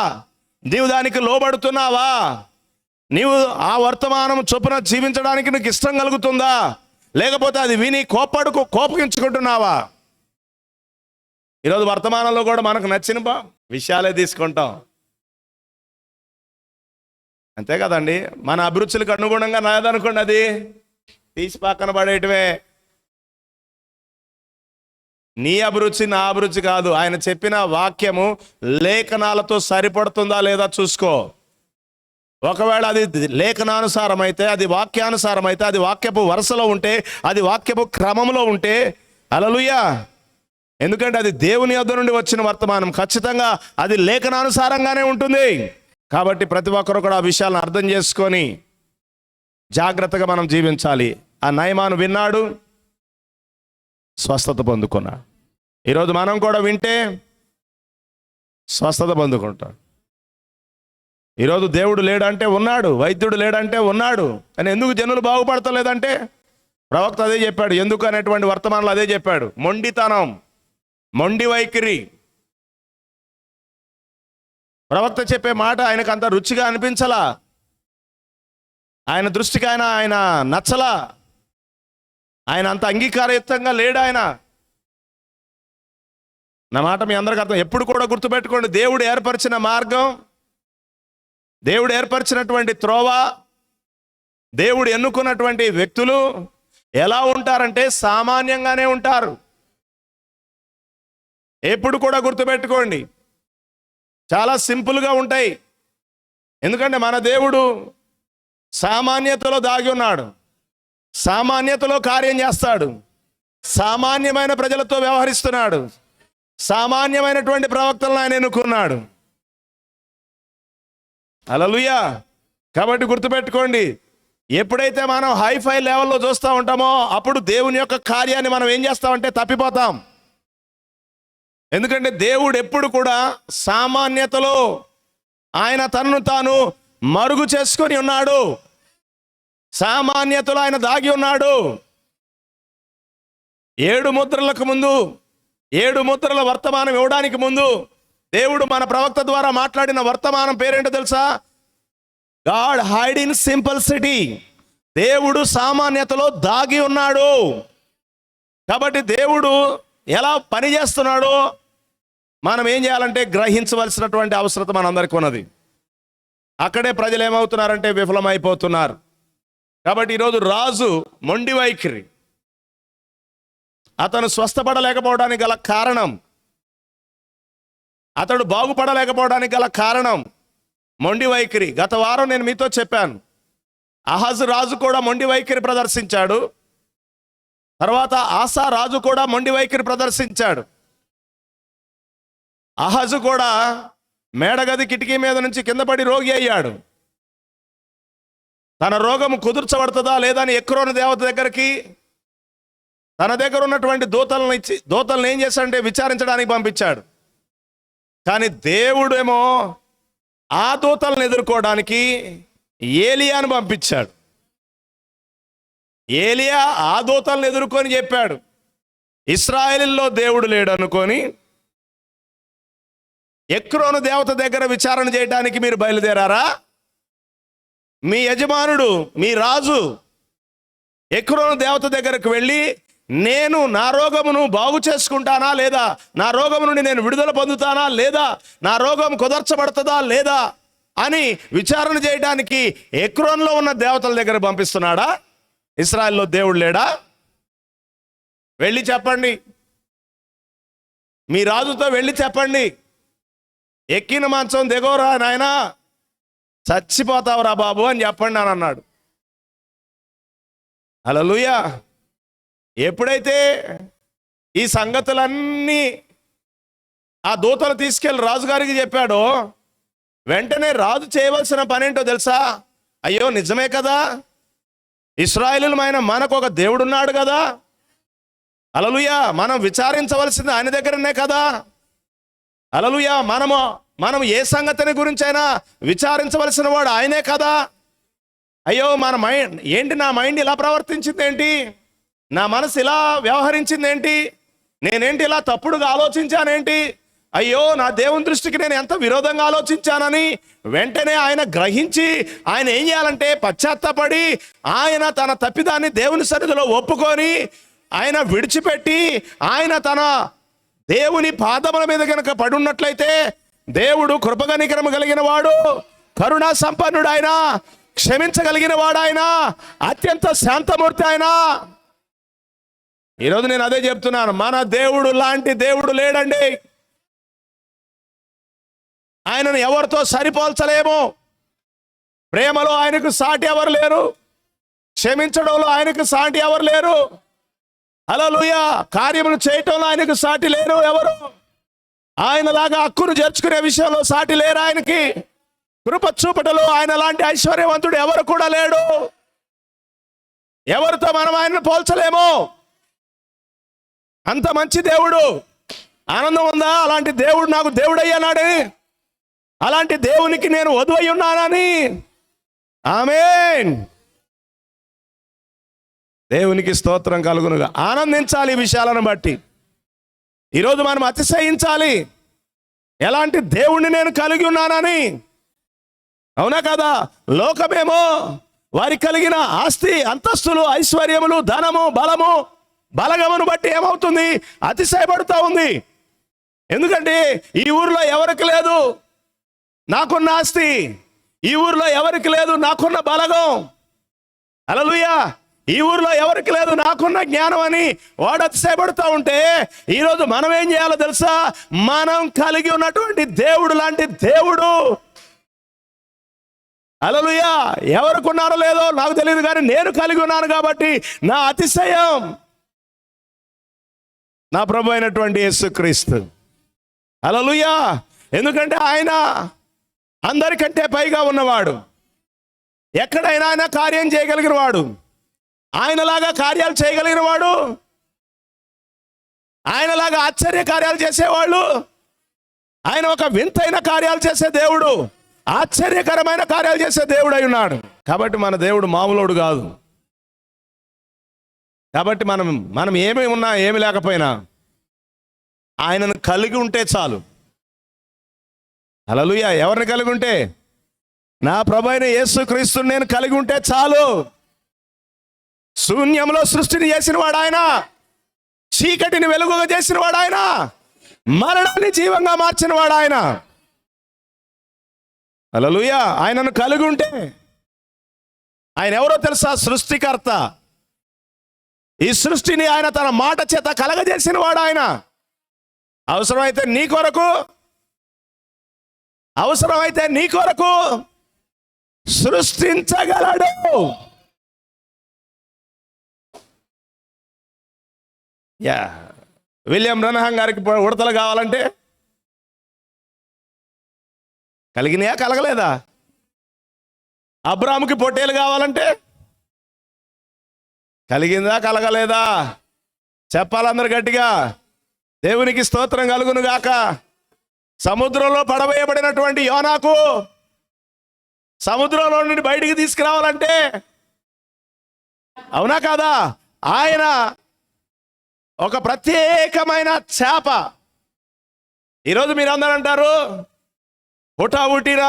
నీవు దానికి లోబడుతున్నావా? నీవు ఆ వర్తమానం చొప్పున జీవించడానికి నీకు ఇష్టం కలుగుతుందా? లేకపోతే అది విని కోపగించుకుంటున్నావా? ఈరోజు వర్తమానంలో కూడా మనకు నచ్చిన విషయాలే తీసుకుంటాం. అంతే కదండి. మన అభిరుచులకు అనుగుణంగా నాదనుకోండి, అది తీసి పక్కన పడేయటమే. నీ అభిరుచి నా అభిరుచి కాదు. ఆయన చెప్పిన వాక్యము లేఖనాలతో సరిపడుతుందా లేదా చూసుకో. ఒకవేళ అది లేఖనానుసారం అయితే, అది వాక్యానుసారం అయితే, అది వాక్యపు వరుసలో ఉంటే, అది వాక్యపు క్రమంలో ఉంటే హల్లెలూయా. ఎందుకంటే అది దేవుని యొద్ద నుండి వచ్చిన వర్తమానం, ఖచ్చితంగా అది లేఖనానుసారంగానే ఉంటుంది. కాబట్టి ప్రతి ఒక్కరు కూడా ఆ విషయాలను అర్థం చేసుకొని జాగ్రత్తగా మనం జీవించాలి. ఆ నయమాను విన్నాడు, స్వస్థత పొందుకున్నాడు. ఈరోజు మనం కూడా వింటే స్వస్థత పొందుకుంటాం. ఈరోజు దేవుడు లేడంటే ఉన్నాడు, వైద్యుడు లేడంటే ఉన్నాడు. కానీ ఎందుకు జనులు బాగుపడతలేదంటే ప్రవక్త అదే చెప్పాడు. ఎందుకు అనేటువంటి వర్తమానంలో అదే చెప్పాడు. మొండితనం, మొండి వైఖరి. ప్రవక్త చెప్పే మాట ఆయనకు అంత రుచిగా అనిపించలా, ఆయన దృష్టికి ఆయన నచ్చలా, ఆయన అంత అంగీకారయుక్తంగా లేడు ఆయన. నా మాట మీ అందరికీ అర్థం. ఎప్పుడు కూడా గుర్తుపెట్టుకోండి, దేవుడు ఏర్పరిచిన మార్గం, దేవుడు ఏర్పరిచినటువంటి త్రోవ, దేవుడు ఎన్నుకున్నటువంటి వ్యక్తులు ఎలా ఉంటారంటే సామాన్యంగానే ఉంటారు. ఎప్పుడు కూడా గుర్తుపెట్టుకోండి, చాలా సింపుల్గా ఉంటాయి. ఎందుకంటే మన దేవుడు సామాన్యతలో దాగి ఉన్నాడు, సామాన్యతలో కార్యం చేస్తాడు, సామాన్యమైన ప్రజలతో వ్యవహరిస్తున్నాడు, సామాన్యమైనటువంటి ప్రవక్తలను ఆయన ఎన్నుకున్నాడు. హల్లెలూయా. కాబట్టి గుర్తుపెట్టుకోండి, ఎప్పుడైతే మనం హైఫై లెవెల్లో చూస్తూ ఉంటామో అప్పుడు దేవుని యొక్క కార్యాన్ని మనం ఏం చేస్తామంటే తప్పిపోతాం. ఎందుకంటే దేవుడు ఎప్పుడు కూడా సామాన్యతలో ఆయన తనను తాను మరుగు చేసుకొని ఉన్నాడు, సామాన్యతలో ఆయన దాగి ఉన్నాడు. 7 ముద్రలకు ముందు, 7 ముద్రల వర్తమానం ఇవ్వడానికి ముందు దేవుడు మన ప్రవక్త ద్వారా మాట్లాడిన వర్తమానం పేరేంటో తెలుసా? God hide in simplicity. దేవుడు సామాన్యతలో దాగి ఉన్నాడు. కాబట్టి దేవుడు ఎలా పని చేస్తున్నాడో మనం ఏం చేయాలంటే గ్రహించవలసినటువంటి అవసరత మనందరికీ ఉన్నది. అక్కడే ప్రజలు ఏమవుతున్నారంటే విఫలమైపోతున్నారు. కాబట్టి ఈరోజు రాజు మొండి వైఖరి, అతను స్వస్థపడలేకపోవడానికి గల కారణం, అతడు బాగుపడలేకపోవడానికి గల కారణం మొండి వైఖరి. గత వారం నేను మీతో చెప్పాను, అహాజు రాజు కూడా మొండి వైఖరి ప్రదర్శించాడు. తర్వాత ఆసా రాజు కూడా మొండి వైఖరి ప్రదర్శించాడు. అహాజు కూడా మేడగది కిటికీ మీద నుంచి కింద పడి రోగి అయ్యాడు. తన రోగం కుదుర్చబడుతుందా లేదా అని ఎక్రోను దేవత దగ్గరికి తన దగ్గర ఉన్నటువంటి దూతలను ఏం చేశాడంటే విచారించడానికి పంపించాడు. కానీ దేవుడేమో ఆ దూతలను ఎదుర్కోవడానికి ఏలియాను పంపించాడు. ఏలియా ఆ దూతలను ఎదుర్కొని చెప్పాడు, ఇశ్రాయేలులో దేవుడు లేడు అనుకొని ఎక్రోను దేవత దగ్గర విచారణ చేయడానికి మీరు బయలుదేరారా? మీ యజమానుడు, మీ రాజు ఎక్రోను దేవత దగ్గరకు వెళ్ళి నేను నా రోగమును బాగు చేసుకుంటానా లేదా, నా రోగము నుండి నేను విడుదల పొందుతానా లేదా, నా రోగం కుదర్చబడుతుందా లేదా అని విచారణ చేయడానికి ఎక్రోన్లో ఉన్న దేవతల దగ్గర పంపిస్తున్నాడా? ఇశ్రాయేల్లో దేవుడు లేడా? వెళ్ళి చెప్పండి, మీ రాజుతో వెళ్ళి చెప్పండి, ఎక్కిన మంచం దిగోరా నాయనా, చచ్చిపోతావురా బాబు అని చెప్పండి అని అన్నాడు. హల్లెలూయా. ఎప్పుడైతే ఈ సంగతులన్నీ ఆ దూతలు తీసుకెళ్ళి రాజుగారికి చెప్పాడో వెంటనే రాజు చేయవలసిన పని ఏంటో తెలుసా? అయ్యో నిజమే కదా, ఇశ్రాయేలుమైన మనకు ఒక దేవుడున్నాడు కదా, హల్లెలూయా, మనం విచారించవలసింది ఆయన దగ్గరనే కదా, హల్లెలూయా, మనం ఏ సంగతిని గురించైనా విచారించవలసిన వాడు ఆయనే కదా. అయ్యో మన మైండ్ ఏంటి, నా మైండ్ ఇలా ప్రవర్తించింది ఏంటి, నా మనసు ఇలా వ్యవహరించింది ఏంటి, నేనేంటి ఇలా తప్పుడుగా ఆలోచించానేంటి, అయ్యో నా దేవుని దృష్టికి నేను ఎంత విరోధంగా ఆలోచించానని వెంటనే ఆయన గ్రహించి ఆయన ఏం చేయాలంటే పశ్చాత్తాపడి ఆయన తన తప్పిదాన్ని దేవుని సన్నిధిలో ఒప్పుకొని ఆయన విడిచిపెట్టి ఆయన తన దేవుని పాదముల మీద కనుక పడున్నట్లయితే దేవుడు కృపగనికరము కలిగిన వాడు, కరుణా సంపన్నుడు ఆయన, క్షమించగలిగిన వాడు ఆయన, అత్యంత శాంతమూర్తి ఆయన. ఈరోజు నేను అదే చెప్తున్నాను, మన దేవుడు లాంటి దేవుడు లేడండి. ఆయనను ఎవరితో సరిపోల్చలేము. ప్రేమలో ఆయనకు సాటి ఎవరు లేరు, క్షమించడంలో ఆయనకు సాటి ఎవరు లేరు. హల్లెలూయా. కార్యములు చేయటంలో ఆయనకు సాటి లేరు ఎవరు. ఆయనలాగా హక్కును చేర్చుకునే విషయంలో సాటి లేరు ఆయనకి. కృప చూపటలో ఆయన లాంటి ఐశ్వర్యవంతుడు ఎవరు కూడా లేడు. ఎవరితో మనం ఆయనను పోల్చలేము. అంత మంచి దేవుడు. ఆనందం ఉందా? అలాంటి దేవుడు నాకు దేవుడయ్యానాడని, అలాంటి దేవునికి నేను వధువై ఉన్నానని. ఆమేన్. దేవునికి స్తోత్రం కలుగునుగా. ఆనందించాలి ఈ విషయాలను బట్టి. ఈరోజు మనం అతిశయించాలి, ఎలాంటి దేవుణ్ణి నేను కలిగి ఉన్నానని. అవునా కదా? లోకమేమో వారికి కలిగిన ఆస్తి, అంతస్తులు, ఐశ్వర్యములు, ధనము, బలము, బలగమును బట్టి ఏమవుతుంది? అతిశయపడుతూ ఉంది. ఎందుకంటే ఈ ఊర్లో ఎవరికి లేదు నాకున్న ఆస్తి, ఈ ఊర్లో ఎవరికి లేదు నాకున్న బలగం. హల్లెలూయా. ఈ ఊర్లో ఎవరికి లేదు నాకున్న జ్ఞానం అని వాడు అతిశయపడుతూ ఉంటే, ఈరోజు మనం ఏం చేయాలో తెలుసా? మనం కలిగి ఉన్నటువంటి దేవుడు లాంటి దేవుడు, హల్లెలూయా, ఎవరికి ఉన్నారో లేదో నాకు తెలియదు, కానీ నేను కలిగి ఉన్నాను కాబట్టి నా అతిశయం నా ప్రభు అయినటువంటి యేసుక్రీస్తు. హల్లెలూయా. ఎందుకంటే ఆయన అందరికంటే పైగా ఉన్నవాడు, ఎక్కడైనా ఆయన కార్యం చేయగలిగిన వాడు, ఆయనలాగా కార్యాలు చేయగలిగిన వాడు, ఆయనలాగా ఆశ్చర్య కార్యాలు చేసేవాళ్ళు. ఆయన ఒక వింతైన కార్యాలు చేసే దేవుడు, ఆశ్చర్యకరమైన కార్యాలు చేసే దేవుడు అయి ఉన్నాడు. కాబట్టి మన దేవుడు మామూలుడు కాదు. కాబట్టి మనం ఏమి ఉన్నా ఏమి లేకపోయినా ఆయనను కలిగి ఉంటే చాలు. హల్లెలూయా. ఎవరిని కలిగి ఉంటే? నా ప్రభు అయిన యేసుక్రీస్తుని నేను కలిగి ఉంటే చాలు. శూన్యంలో సృష్టిని చేసిన వాడు ఆయన, చీకటిని వెలుగుగా చేసిన వాడు ఆయన, మరణాన్ని జీవంగా మార్చిన వాడు ఆయన. హల్లెలూయా. ఆయనను కలిగి ఉంటే, ఆయన ఎవరో తెలుసా? సృష్టికర్త. ఈ సృష్టిని ఆయన తన మాట చేత కలగజేసిన వాడు ఆయన. అవసరమైతే నీ కొరకు సృష్టించగలడు. విలియం బ్రనహాం గారికి ఉడతలు కావాలంటే కలిగినాయా? కలగలేదా? అబ్రాహాముకి పొట్టేలు కావాలంటే కలిగిందా? కలగలేదా? చెప్పాలందరూ గట్టిగా. దేవునికి స్తోత్రం కలుగును గాక. సముద్రంలో పడవేయబడినటువంటి యోనాకు సముద్రంలో నుండి బయటికి తీసుకురావాలంటే, అవునా కాదా? ఆయన ఒక ప్రత్యేకమైన చేప. ఈరోజు మీరు అందరూ అంటారు, హుటాహుటిన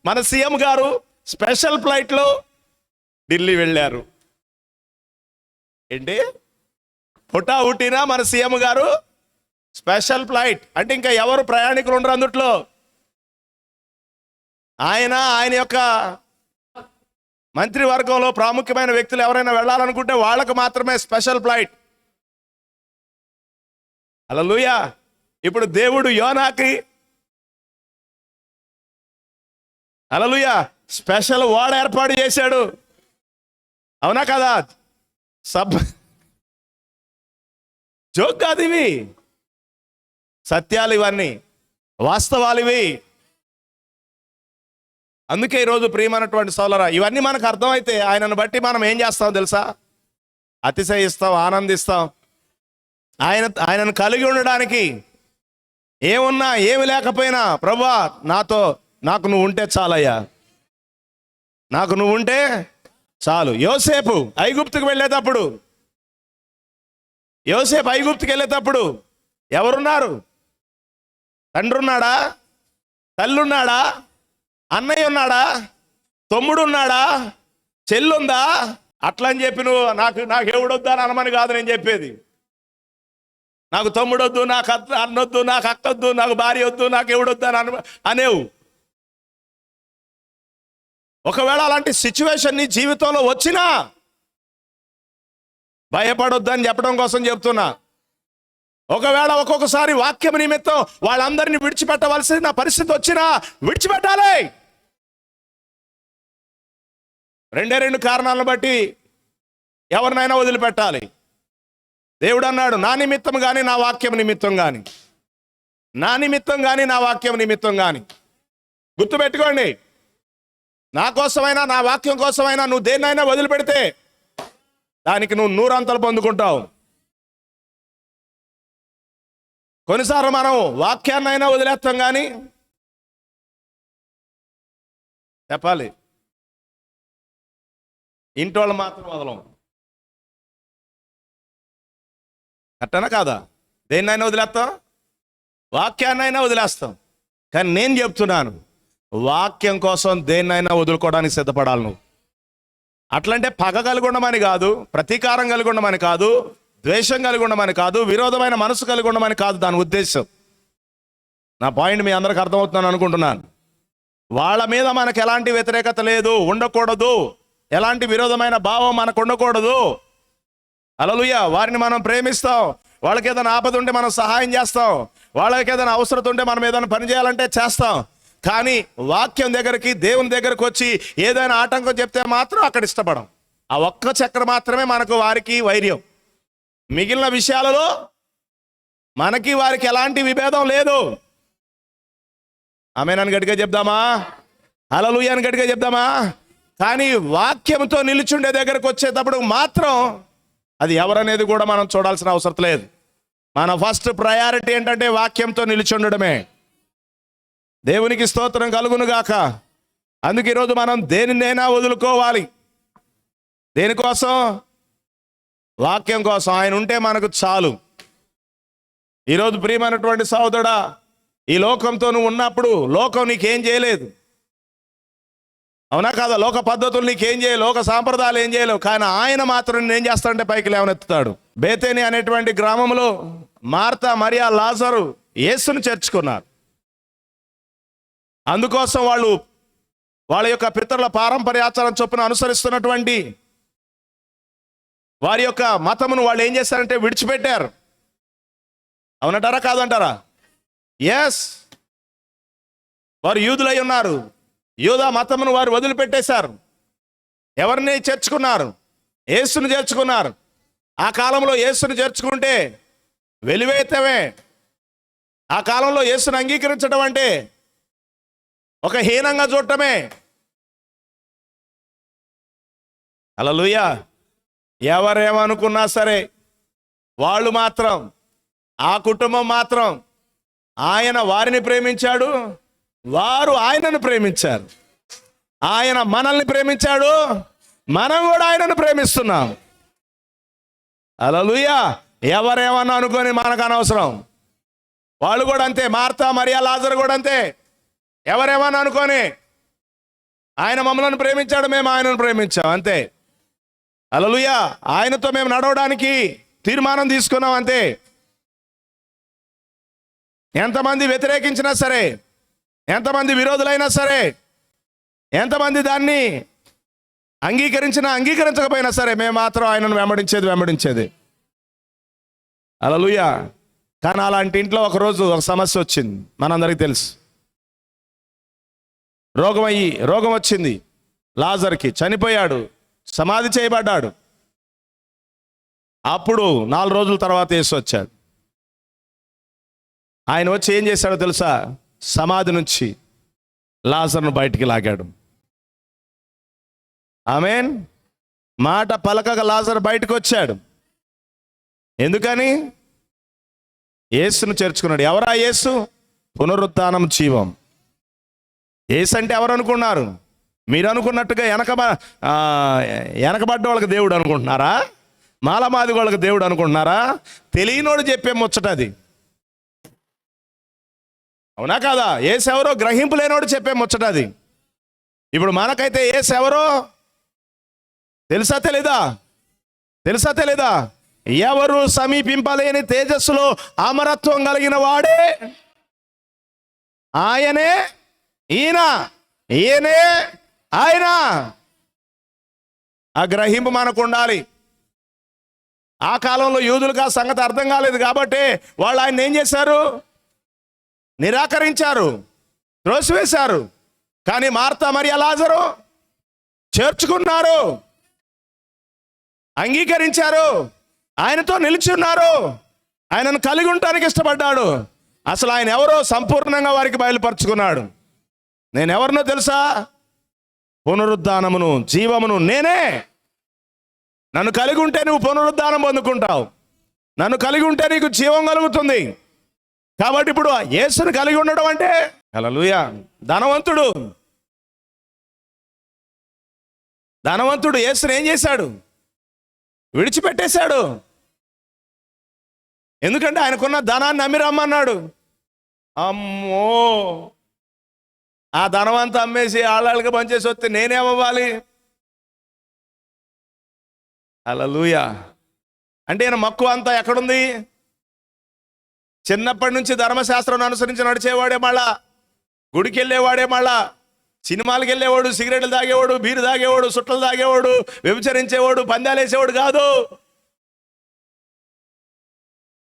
మన సీఎం గారు స్పెషల్ ఫ్లైట్లో ఢిల్లీ వెళ్ళారు. ఏంటి? హుటాహుటిన మన సీఎం గారు స్పెషల్ ఫ్లైట్ అంటే ఇంకా ఎవరు ప్రయాణికులు ఉండరు అందుట్లో. ఆయన యొక్క మంత్రివర్గంలో ప్రాముఖ్యమైన వ్యక్తులు ఎవరైనా వెళ్ళాలనుకుంటే వాళ్ళకు మాత్రమే స్పెషల్ ఫ్లైట్. హల్లెలూయా. ఇప్పుడు దేవుడు యోనాకి హల్లెలూయా స్పెషల్ ఓడ ఏర్పాటు చేశాడు. అవునా కదా? జోక్ కాదు, ఇవి సత్యాలు, ఇవన్నీ వాస్తవాలు ఇవి. అందుకే ఈరోజు ప్రియమైనటువంటి సోదరా, ఇవన్నీ మనకు అర్థమైతే ఆయనను బట్టి మనం ఏం చేస్తాం తెలుసా? అతిశయిస్తాం, ఆనందిస్తాం. ఆయనను కలిగి ఉండడానికి ఏమున్నా ఏమి లేకపోయినా, ప్రభువా నాకు నువ్వు ఉంటే చాలయ్యా, నాకు నువ్వు ఉంటే చాలు. యోసేపు ఐగుప్తుకు వెళ్ళేటప్పుడు ఎవరున్నారు? తండ్రి ఉన్నాడా? తల్లి ఉన్నాడా? అన్నయ్య ఉన్నాడా? తమ్ముడు ఉన్నాడా? చెల్లుందా? అట్లా అని చెప్పి నువ్వు నాకు ఎవడొద్దా అని అనమని కాదు నేను చెప్పేది. నాకు తమ్ముడొద్దు, నాకు అన్నొద్దు, నాకు అక్కొద్దు, నాకు భార్య వద్దు, నాకు ఎవడొద్దు అని అనేవు. ఒకవేళ అలాంటి సిచ్యువేషన్ నీ జీవితంలో వచ్చినా భయపడొద్దని చెప్పడం కోసం చెప్తున్నా. ఒకవేళ ఒక్కొక్కసారి వాక్యం నిమిత్తం వాళ్ళందరినీ విడిచిపెట్టవలసిన పరిస్థితి వచ్చినా విడిచిపెట్టాలి. రెండు కారణాలను బట్టి ఎవరినైనా వదిలిపెట్టాలి. దేవుడు అన్నాడు, నా నిమిత్తం కానీ నా వాక్యం నిమిత్తం కానీ, నా నిమిత్తం కానీ నా వాక్యం నిమిత్తం కానీ. గుర్తుపెట్టుకోండి, నా కోసమైనా నా వాక్యం కోసమైనా నువ్వు దేన్నైనా వదిలిపెడితే దానికి నువ్వు 100 అంతలు పొందుకుంటావు. కొన్నిసార్లు మనం వాక్యాన్నైనా వదిలేస్తాం కానీ చెప్పాలి ఇంటోళ్ళు మాత్రం వదలం. అట్టనా కాదా? దేన్నైనా వదిలేస్తాం, వాక్యాన్నైనా వదిలేస్తాం. కానీ నేను చెప్తున్నాను, వాక్యం కోసం దేన్నైనా వదులుకోవడానికి సిద్ధపడాలి నువ్వు. అట్లంటే పగ కలిగి ఉండమని కాదు, ప్రతీకారం కలిగి ఉండమని కాదు, ద్వేషం కలిగి ఉండమని కాదు, విరోధమైన మనసు కలిగి ఉండమని కాదు దాని ఉద్దేశం. నా పాయింట్ మీ అందరికి అర్థమవుతుందని అనుకుంటున్నాను. వాళ్ళ మీద మనకు ఎలాంటి వ్యతిరేకత లేదు, ఉండకూడదు. ఎలాంటి విరోధమైన భావం మనకు ఉండకూడదు. హల్లెలూయా. వారిని మనం ప్రేమిస్తాం. వాళ్ళకి ఏదైనా ఆపద ఉంటే మనం సహాయం చేస్తాం. వాళ్ళకి ఏదైనా అవసరం ఉంటే మనం ఏదైనా పని చేయాలంటే చేస్తాం. కానీ వాక్యం దగ్గరికి, దేవుని దగ్గరకు వచ్చి ఏదైనా ఆటంకం చెప్తే మాత్రం అక్కడ ఇష్టపడం. ఆ ఒక్క చక్ర మాత్రమే మనకు వారికి వైర్యం. మిగిలిన విషయాలలో మనకి వారికి ఎలాంటి విభేదం లేదు. ఆమేనని గట్టిగా చెప్దామా? హల్లెలూయా అని గట్టిగా చెప్దామా? కానీ వాక్యంతో నిలుచుండే దగ్గరకు వచ్చేటప్పుడు మాత్రం అది ఎవరనేది కూడా మనం చూడాల్సిన అవసరం లేదు. మన ఫస్ట్ ప్రయారిటీ ఏంటంటే వాక్యంతో నిలుచుండడమే. దేవునికి స్తోత్రం కలుగును గాక. అందుకే ఈరోజు మనం దేనినైనా వదులుకోవాలి. దేనికోసం? వాక్యం కోసం. ఆయన ఉంటే మనకు చాలు. ఈరోజు ప్రియమైనటువంటి సహోదరుడా, ఈ లోకంతో నువ్వు ఉన్నప్పుడు లోకం నీకేం చేయలేదు, అవునా కాదా? లోక పద్ధతులు నీకేం చేయలేవు, లోక సాంప్రదాయాలు ఏం చేయలేవు. కానీ ఆయన మాత్రం నేను చేస్తాడంటే పైకి లేవనెత్తుతాడు. బేతేని అనేటువంటి గ్రామంలో మార్తా, మరియా, లాజరు యేసును చేర్చుకున్నారు. అందుకోసం వాళ్ళ యొక్క పితరుల పారంపర్యాచారం చొప్పున అనుసరిస్తున్నటువంటి వారి యొక్క మతమును వాళ్ళు ఏం చేశారంటే విడిచిపెట్టారు. అవునంటారా కాదంటారా? ఎస్, వారు యూదులై ఉన్నారు. యూదా మతమును వారు వదిలిపెట్టేశారు. ఎవరిని చేర్చుకున్నారు? యేసును చేర్చుకున్నారు. ఆ కాలంలో యేసును చేర్చుకుంటే వెలివేతమే. ఆ కాలంలో యేసును అంగీకరించడం అంటే ఒక హీనంగా చూడటమే. హల్లెలూయా. ఎవరేమనుకున్నా సరే వాళ్ళు మాత్రం, ఆ కుటుంబం మాత్రం ఆయన వారిని ప్రేమించాడు, వారు ఆయనను ప్రేమించారు. ఆయన మనల్ని ప్రేమించాడు, మనం కూడా ఆయనను ప్రేమిస్తున్నాం. హల్లెలూయా. ఎవరేమన్నా అనుకొని మనకు అనవసరం. వాళ్ళు కూడా అంతే. మార్తా, మరియా, లాజరు కూడా అంతే. ఎవరేమన్నా అనుకొని ఆయన మమ్మల్ని ప్రేమించాడు, మేము ఆయనను ప్రేమించాం, అంతే. హల్లెలూయా. ఆయనతో మేము నడవడానికి తీర్మానం తీసుకున్నాం, అంతే. ఎంతమంది వ్యతిరేకించినా సరే, ఎంతమంది విరోధులైనా సరే, ఎంతమంది దాన్ని అంగీకరించినా అంగీకరించకపోయినా సరే, మేము మాత్రం ఆయనను వెంబడించేది. హల్లెలూయా. కానీ అలాంటి ఇంట్లో ఒకరోజు ఒక సమస్య వచ్చింది, మనందరికీ తెలుసు. రోగం వచ్చింది లాజర్కి. చనిపోయాడు, సమాధి చేయబడ్డాడు. అప్పుడు 4 రోజుల తర్వాత యేసు వచ్చాడు. ఆయన వచ్చి ఏం చేశాడో తెలుసా? సమాధి నుంచి లాజర్ను బయటికి లాగాడు. ఆమేన్. మాట పలకక లాజర్ బయటకు వచ్చాడు. ఎందుకని? యేసును చేర్చుకున్నాడు. ఎవరా యేసు? పునరుత్థానం, జీవం. యేసు అంటే ఎవరు అనుకున్నారు? మీరు అనుకున్నట్టుగా వెనకబడ్డ వాళ్ళకి దేవుడు అనుకుంటున్నారా? మాలమాది వాళ్ళకి దేవుడు అనుకుంటున్నారా? తెలియనోడు చెప్పే ముచ్చటది, అవునా కాదా? యేసు ఎవరో గ్రహింపు లేనోడు చెప్పే ముచ్చటది. ఇప్పుడు మనకైతే యేసు ఎవరో తెలుసా తెలీదా? ఎవరు సమీపింపలేని తేజస్సులో అమరత్వం కలిగిన వాడే ఆయనే. ఈయనే ఆయన. ఆ గ్రహింపు మనకు ఉండాలి. ఆ కాలంలో యూదులకు ఆ సంగతి అర్థం కాలేదు కాబట్టి వాళ్ళు ఆయన ఏం చేశారు? నిరాకరించారు, త్రోసివేశారు. కానీ మార్తా మరియ లాజరు చేర్చుకున్నారు, అంగీకరించారు, ఆయనతో నిలిచున్నారు, ఆయనను కలిగి ఉండటానికి ఇష్టపడ్డాడు. అసలు ఆయన ఎవరో సంపూర్ణంగా వారికి బయలుపరుచుకున్నాడు. నేనెవరినో తెలుసా? పునరుద్ధానమును జీవమును నేనే. నన్ను కలిగి ఉంటే నువ్వు పునరుద్ధానం పొందుకుంటావు, నన్ను కలిగి ఉంటే నీకు జీవం కలుగుతుంది. కాబట్టి ఇప్పుడు యేసును కలిగి ఉండడం అంటే, హల్లెలూయా, ధనవంతుడు యేసును ఏం చేశాడు? విడిచిపెట్టేశాడు. ఎందుకంటే ఆయనకున్న ధనాన్ని అమ్మి రమ్మన్నాడు. అమ్మో, ఆ ధనవంతా అమ్మేసి ఆళ్ళకి పనిచేసి వస్తే నేనేమవ్వాలి? హల్లెలూయా. అంటే ఈయన మక్కువ అంతా ఎక్కడుంది? చిన్నప్పటి నుంచి ధర్మశాస్త్రం అనుసరించి నడిచేవాడే, మళ్ళా గుడికి వెళ్ళేవాడే, మళ్ళా సినిమాలకు వెళ్ళేవాడు, సిగరెట్లు తాగేవాడు, బీరు తాగేవాడు, సుట్టలు తాగేవాడు, వ్యభిచరించేవాడు, పందాలు వేసేవాడు కాదు.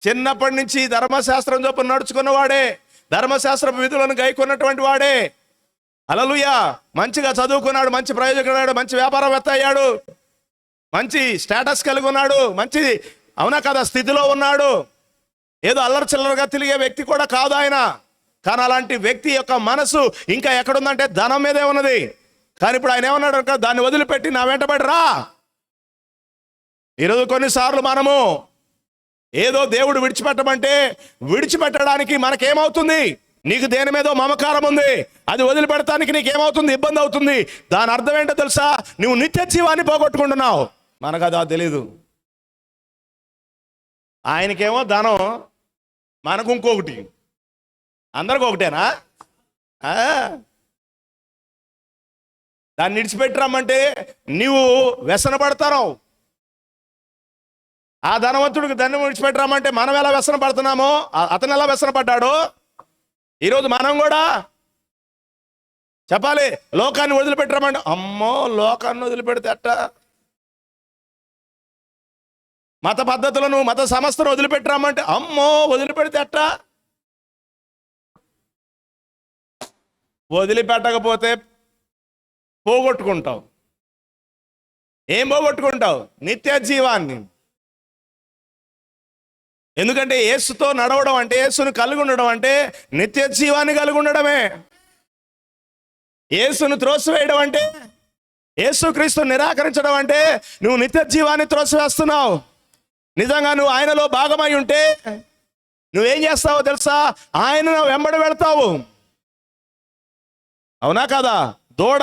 చిన్నప్పటి నుంచి ధర్మశాస్త్రం చొప్పున నడుచుకున్నవాడే, ధర్మశాస్త్ర విధులను గైకొన్నటువంటి వాడే. హల్లెలూయా. మంచిగా చదువుకున్నాడు, మంచి ప్రయోజకుడు, మంచి వ్యాపారవేత్త అయ్యాడు, మంచి స్టేటస్ కలిగి ఉన్నాడు, మంచి అవునా కదా స్థితిలో ఉన్నాడు. ఏదో అల్లరి చిల్లరగా తిరిగే వ్యక్తి కూడా కాదు ఆయన. కానీ అలాంటి వ్యక్తి యొక్క మనసు ఇంకా ఎక్కడుందంటే ధనం మీదే ఉన్నది. కానీ ఇప్పుడు ఆయన ఏమన్నాడు? దాన్ని వదిలిపెట్టి నా వెంటబడి రా. ఈరోజు కొన్నిసార్లు మనము ఏదో దేవుడు విడిచిపెట్టమంటే విడిచిపెట్టడానికి మనకేమవుతుంది? నీకు దేని మీదో మమకారం ఉంది, అది వదిలిపెడటానికి నీకేమవుతుంది? ఇబ్బంది అవుతుంది. దాని అర్థం ఏంటో తెలుసా? నువ్వు నిత్య జీవాన్ని పోగొట్టుకుంటున్నావు. మనకు అది తెలీదు. ఆయనకేమో ధనం, మనకు ఇంకొకటి. అందరికి ఒకటేనా? దాన్ని విడిచిపెట్టరమ్మంటే నీవు వ్యసన పడతావు. ఆ ధనవంతుడికి దాన్ని విడిచిపెట్టరామంటే మనం ఎలా వ్యసన పడుతున్నామో, అతను ఎలా వ్యసన పడ్డాడో ఈరోజు మనం కూడా చెప్పాలి. లోకాన్ని వదిలిపెట్టరామంటే, అమ్మో లోకాన్ని వదిలిపెడితే అట్ట, మత పద్ధతులను మత సంస్థను వదిలిపెట్టరామంటే అమ్మో వదిలిపెడితే అట్ట. వదిలిపెట్టకపోతే పోగొట్టుకుంటావు. ఏం పోగొట్టుకుంటావు? నిత్య జీవాన్ని. ఎందుకంటే యేసుతో నడవడం అంటే, యేసును కలిగి ఉండడం అంటే నిత్య జీవాన్ని కలిగి ఉండడమే. యేసును త్రోసివేయడం అంటే, యేసుక్రీస్తును నిరాకరించడం అంటే నువ్వు నిత్య జీవాన్ని త్రోసివేస్తున్నావు. నిజంగా నువ్వు ఆయనలో భాగమై ఉంటే నువ్వేం చేస్తావో తెలుసా? ఆయన వెంబడి వెళ్తావు. అవునా కదా? దూడ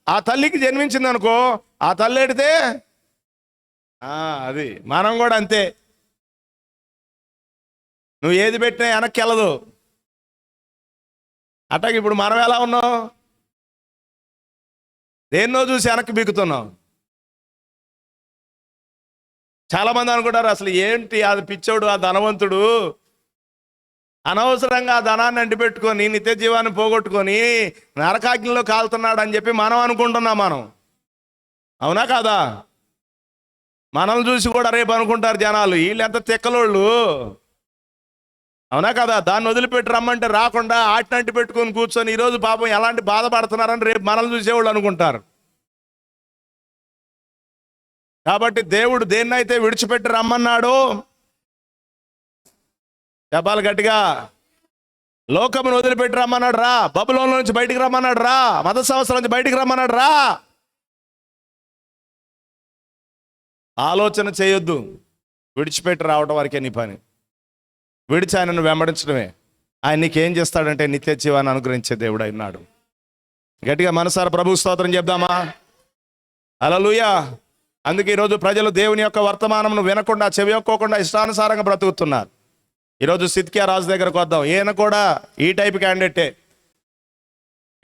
ఆ తల్లికి జన్మించింది అనుకో, ఆ తల్లి ఎడితే అది మనం కూడా అంతే. నువ్వు ఏది పెట్టినా వెనక్కి వెళ్ళదు. అట్లాగే ఇప్పుడు మనం ఎలా ఉన్నావు? దేన్నో చూసి వెనక్కి బిక్కుతున్నాం. చాలామంది అనుకుంటారు అసలు ఏంటి అది పిచ్చోడు, ఆ ధనవంతుడు అనవసరంగా ఆ ధనాన్ని అంటిపెట్టుకొని నిత్య జీవాన్ని పోగొట్టుకొని నరకాగ్నిలో కాలుతున్నాడు అని చెప్పి మనం అనుకుంటున్నాం. మనం అవునా కాదా? మనల్ని చూసి కూడా రేపు అనుకుంటారు జనాలు, వీళ్ళు ఎంత తిక్కలోళ్ళు. అవునా కదా? దాన్ని వదిలిపెట్టి రమ్మంటే రాకుండా ఆటినంటి పెట్టుకొని కూర్చొని ఈరోజు పాపం ఎలాంటి బాధపడుతున్నారని రేపు మనల్ని చూసేవాళ్ళు అనుకుంటారు. కాబట్టి దేవుడు దేన్నైతే విడిచిపెట్టి రమ్మన్నాడో చెప్పాలి గట్టిగా. లోకమును వదిలిపెట్టి రమ్మన్నాడు రా, బబులోను నుంచి బయటికి రమ్మన్నాడు రా, మత సంవత్సరం నుంచి బయటికి రమ్మన్నాడు రా. ఆలోచన చేయొద్దు. విడిచిపెట్టి రావడం వరకే నీ పని. విడిచి ఆయనను వెంబడించడమే. ఆయన నీకేం చేస్తాడంటే నిత్య జీవాన్ని అనుగ్రహించే దేవుడు అయినాడు. గట్టిగా మనసారా ప్రభు స్తోత్రం చెప్దామా? హల్లెలూయా. అందుకే ఈరోజు ప్రజలు దేవుని యొక్క వర్తమానమును వినకుండా, చెవియొక్కోకుండా ఇష్టానుసారంగా బ్రతుకుతున్నారు. ఈరోజు సిద్కియా రాజు దగ్గరకు వద్దాం. ఈయన కూడా ఈ టైప్ క్యాండిడేటే.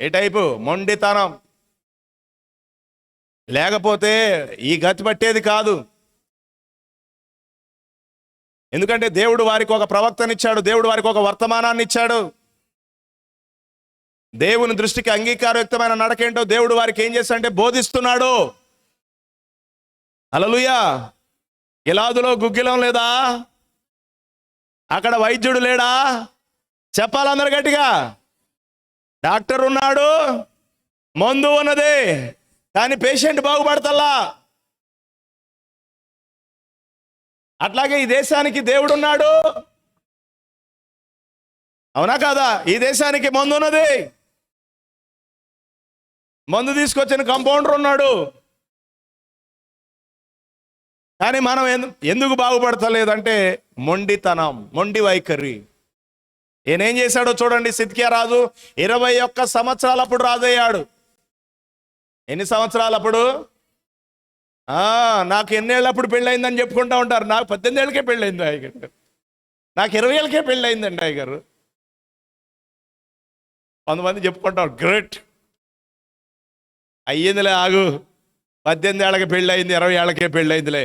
ఏ టైపు? మొండితనం. లేకపోతే ఈ గతి పట్టేది కాదు. ఎందుకంటే దేవుడు వారికి ఒక ప్రవక్తనిచ్చాడు, దేవుడు వారికి ఒక వర్తమానాన్ని ఇచ్చాడు. దేవుని దృష్టికి అంగీకారయుక్తమైన నడకేంటో దేవుడు వారికి ఏం చేస్తాడంటే బోధిస్తున్నాడు. హల్లెలూయా. గిలాదులో గుగ్గిలం లేదా? అక్కడ వైద్యుడు లేడా? చెప్పాలందరు గట్టిగా. డాక్టర్ ఉన్నాడు, మందు ఉన్నది, కానీ పేషెంట్ బాగుపడతల్లా. అట్లాగే ఈ దేశానికి దేవుడు ఉన్నాడు, అవునా కాదా? ఈ దేశానికి మందు ఉన్నది, మందు తీసుకొచ్చిన కంపౌండర్ ఉన్నాడు, కానీ మనం ఎందుకు బాగుపడతలేదంటే మొండితనం, మొండి వైఖరి. ఈయనేం చేశాడో చూడండి. సిద్కియా రాజు 21 సంవత్సరాలప్పుడు రాజయ్యాడు. ఎన్ని సంవత్సరాలప్పుడు? నాకు ఎన్నేళ్ళప్పుడు పెళ్ళయిందని చెప్పుకుంటా ఉంటారు. నాకు 18 ఏళ్ళకే పెళ్ళయింది అయ్యగారు, నాకు 20 ఏళ్ళకే పెళ్ళయిందండి అయ్యగారు. కొంతమంది చెప్పుకుంటారు గ్రేట్. అయ్యిందిలే ఆగు, 18 ఏళ్ళకి పెళ్ళయింది, 20 ఏళ్ళకే పెళ్ళయిందిలే.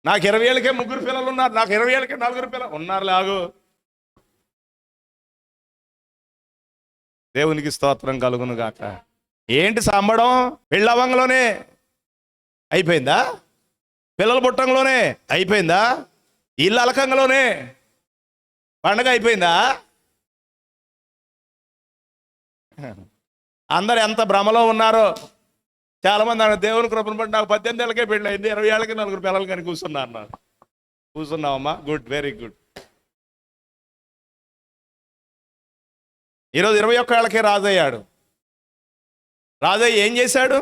నాకు 20 ఏళ్ళకే 3 పిల్లలు ఉన్నారు, నాకు 20 ఏళ్ళకే 4 పిల్లలు ఉన్నారులే ఆగు. దేవునికి స్తోత్రం కలుగును గాక. ఏంటి సంబడం? పెళ్ళవంగంలోనే అయిపోయిందా? పిల్లల పుట్టంలోనే అయిపోయిందా? ఇల్లు అలకంగలోనే పండగ అయిపోయిందా? అందరు ఎంత భ్రమలో ఉన్నారో. చాలా మంది అన్నారు దేవుని కృపను బట్టి నాకు 18 ఏళ్ళకే పెళ్ళి అయింది, 20 ఏళ్ళకి 4 పిల్లలు కానీ కూర్చున్నా అన్నారు. కూర్చున్నావమ్మా, గుడ్, వెరీ గుడ్. ఈరోజు 21 ఏళ్ళకే రాజయ్యాడు. రాజయ్య ఏం చేశాడు?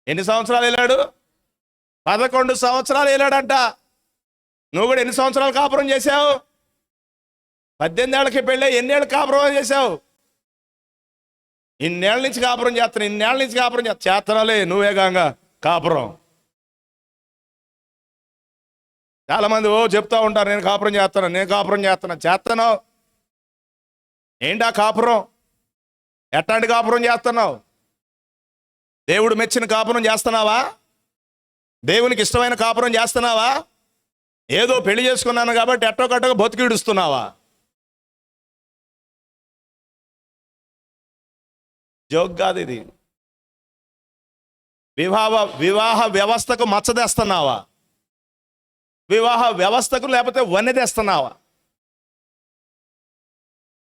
ఎన్ని సంవత్సరాలు వెళ్ళాడు? 11 సంవత్సరాలు వెళ్ళాడంట. నువ్వు కూడా ఎన్ని సంవత్సరాలు కాపురం చేశావు? 18 ఏళ్ళకి పెళ్ళి, ఎన్నేళ్ళు కాపురం చేశావు? ఇన్నేళ్ళ నుంచి కాపురం చేస్తాను, ఇన్నేళ్ళ నుంచి కాపురం చేస్తానాలే నువ్వే కాంగా కాపురం. చాలామంది చెప్తా ఉంటారు నేను కాపురం చేస్తాను, నేను కాపురం చేస్తాను. ఏంటా కాపురం? ఎట్లాంటి కాపురం చేస్తున్నావు? దేవుడు మెచ్చిన కాపురం చేస్తున్నావా? దేవునికి ఇష్టమైన కాపురం చేస్తున్నావా? ఏదో పెళ్లి చేసుకున్నాను కాబట్టి ఎట్టో కట్టగా బతికిడుస్తున్నావా? జోక్ కాదు ఇది. వివాహ వ్యవస్థకు మచ్చ తెస్తున్నావా? వివాహ వ్యవస్థకు లేకపోతే వన్నె తెస్తున్నావా?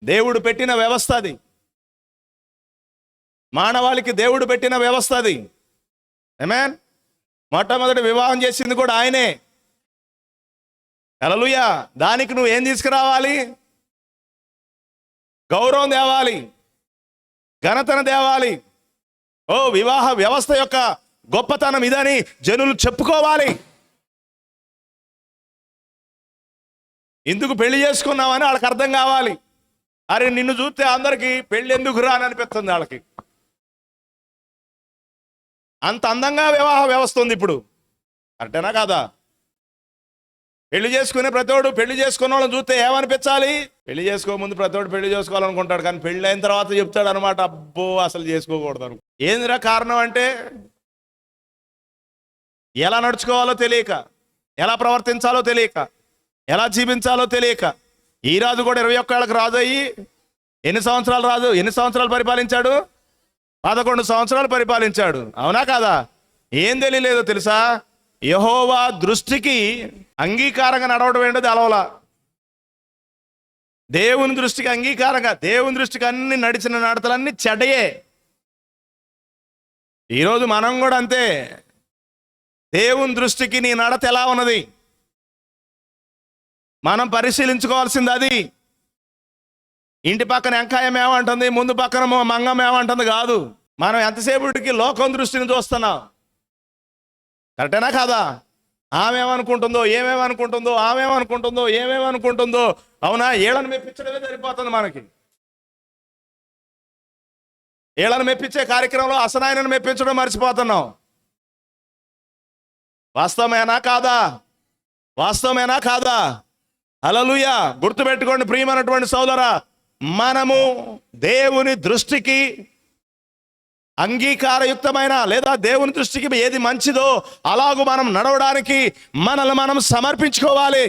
దేవుడు పెట్టిన వ్యవస్థ అది. మానవాళికి దేవుడు పెట్టిన వ్యవస్థ అది. ఆమేన్. మొట్టమొదటి వివాహం చేసింది కూడా ఆయనే. హల్లెలూయా. దానికి నువ్వు ఏం తీసుకురావాలి? గౌరవం తేవాలి, ఘనతను తేవాలి. వివాహ వ్యవస్థ యొక్క గొప్పతనం ఇదని జనులు చెప్పుకోవాలి. ఎందుకు పెళ్లి చేసుకున్నావని వాళ్ళకి అర్థం కావాలి. అరే నిన్ను చూస్తే అందరికీ పెళ్ళి ఎందుకు రా అని అనిపిస్తుంది వాళ్ళకి. అంత అందంగా వివాహ వ్యవస్థ ఉంది ఇప్పుడు. కరెక్టేనా కాదా? పెళ్లి చేసుకునే ప్రతివాడు పెళ్లి చేసుకున్న వాళ్ళని చూస్తే ఏమనిపించాలి? పెళ్లి చేసుకోముందు ప్రతివాడు పెళ్లి చేసుకోవాలనుకుంటాడు, కానీ పెళ్లి అయిన తర్వాత చెప్తాడు అనమాట, అబ్బో అసలు చేసుకోకూడదు అను. ఏందిరా కారణం అంటే ఎలా నడుచుకోవాలో తెలియక, ఎలా ప్రవర్తించాలో తెలియక, ఎలా జీవించాలో తెలియక. ఈ రాజు కూడా 21 ఏళ్ళకి రాజు అయ్యి ఎన్ని సంవత్సరాలు పరిపాలించాడు? 11 సంవత్సరాలు పరిపాలించాడు. అవునా కాదా? ఏం తెలియలేదో తెలుసా? యెహోవా దృష్టికి అంగీకారంగా నడవడం ఏంటో తెలవలా. దేవుని దృష్టికి అంగీకారంగా, దేవుని దృష్టికి అన్ని నడిచిన నడతలన్నీ చెడ్డయే. ఈరోజు మనం కూడా అంతే. దేవుని దృష్టికి నీ నడత ఎలా ఉన్నది మనం పరిశీలించుకోవాల్సింది అది. ఇంటి పక్కన ఎంకాయం ఏమంటుంది, ముందు పక్కన మంగం ఏమంటుంది కాదు. మనం ఎంతసేపటికి లోకం దృష్టిని చూస్తున్నాం. కరెక్టేనా కాదా? ఆమెమనుకుంటుందో ఏమేమనుకుంటుందో. అవునా? ఏళ్ళను మెప్పించడమే సరిపోతుంది మనకి. ఏళ్ళను మెప్పించే కార్యక్రమంలో అసనాయనను మెప్పించడం మర్చిపోతున్నాం. వాస్తవమేనా కాదా? హల్లెలూయా. గుర్తుపెట్టుకోండి ప్రియమైనటువంటి సోదరా, మనము దేవుని దృష్టికి అంగీకారయుక్తమైన లేదా దేవుని దృష్టికి ఏది మంచిదో అలాగూ మనం నడవడానికి మనల్ని మనం సమర్పించుకోవాలి.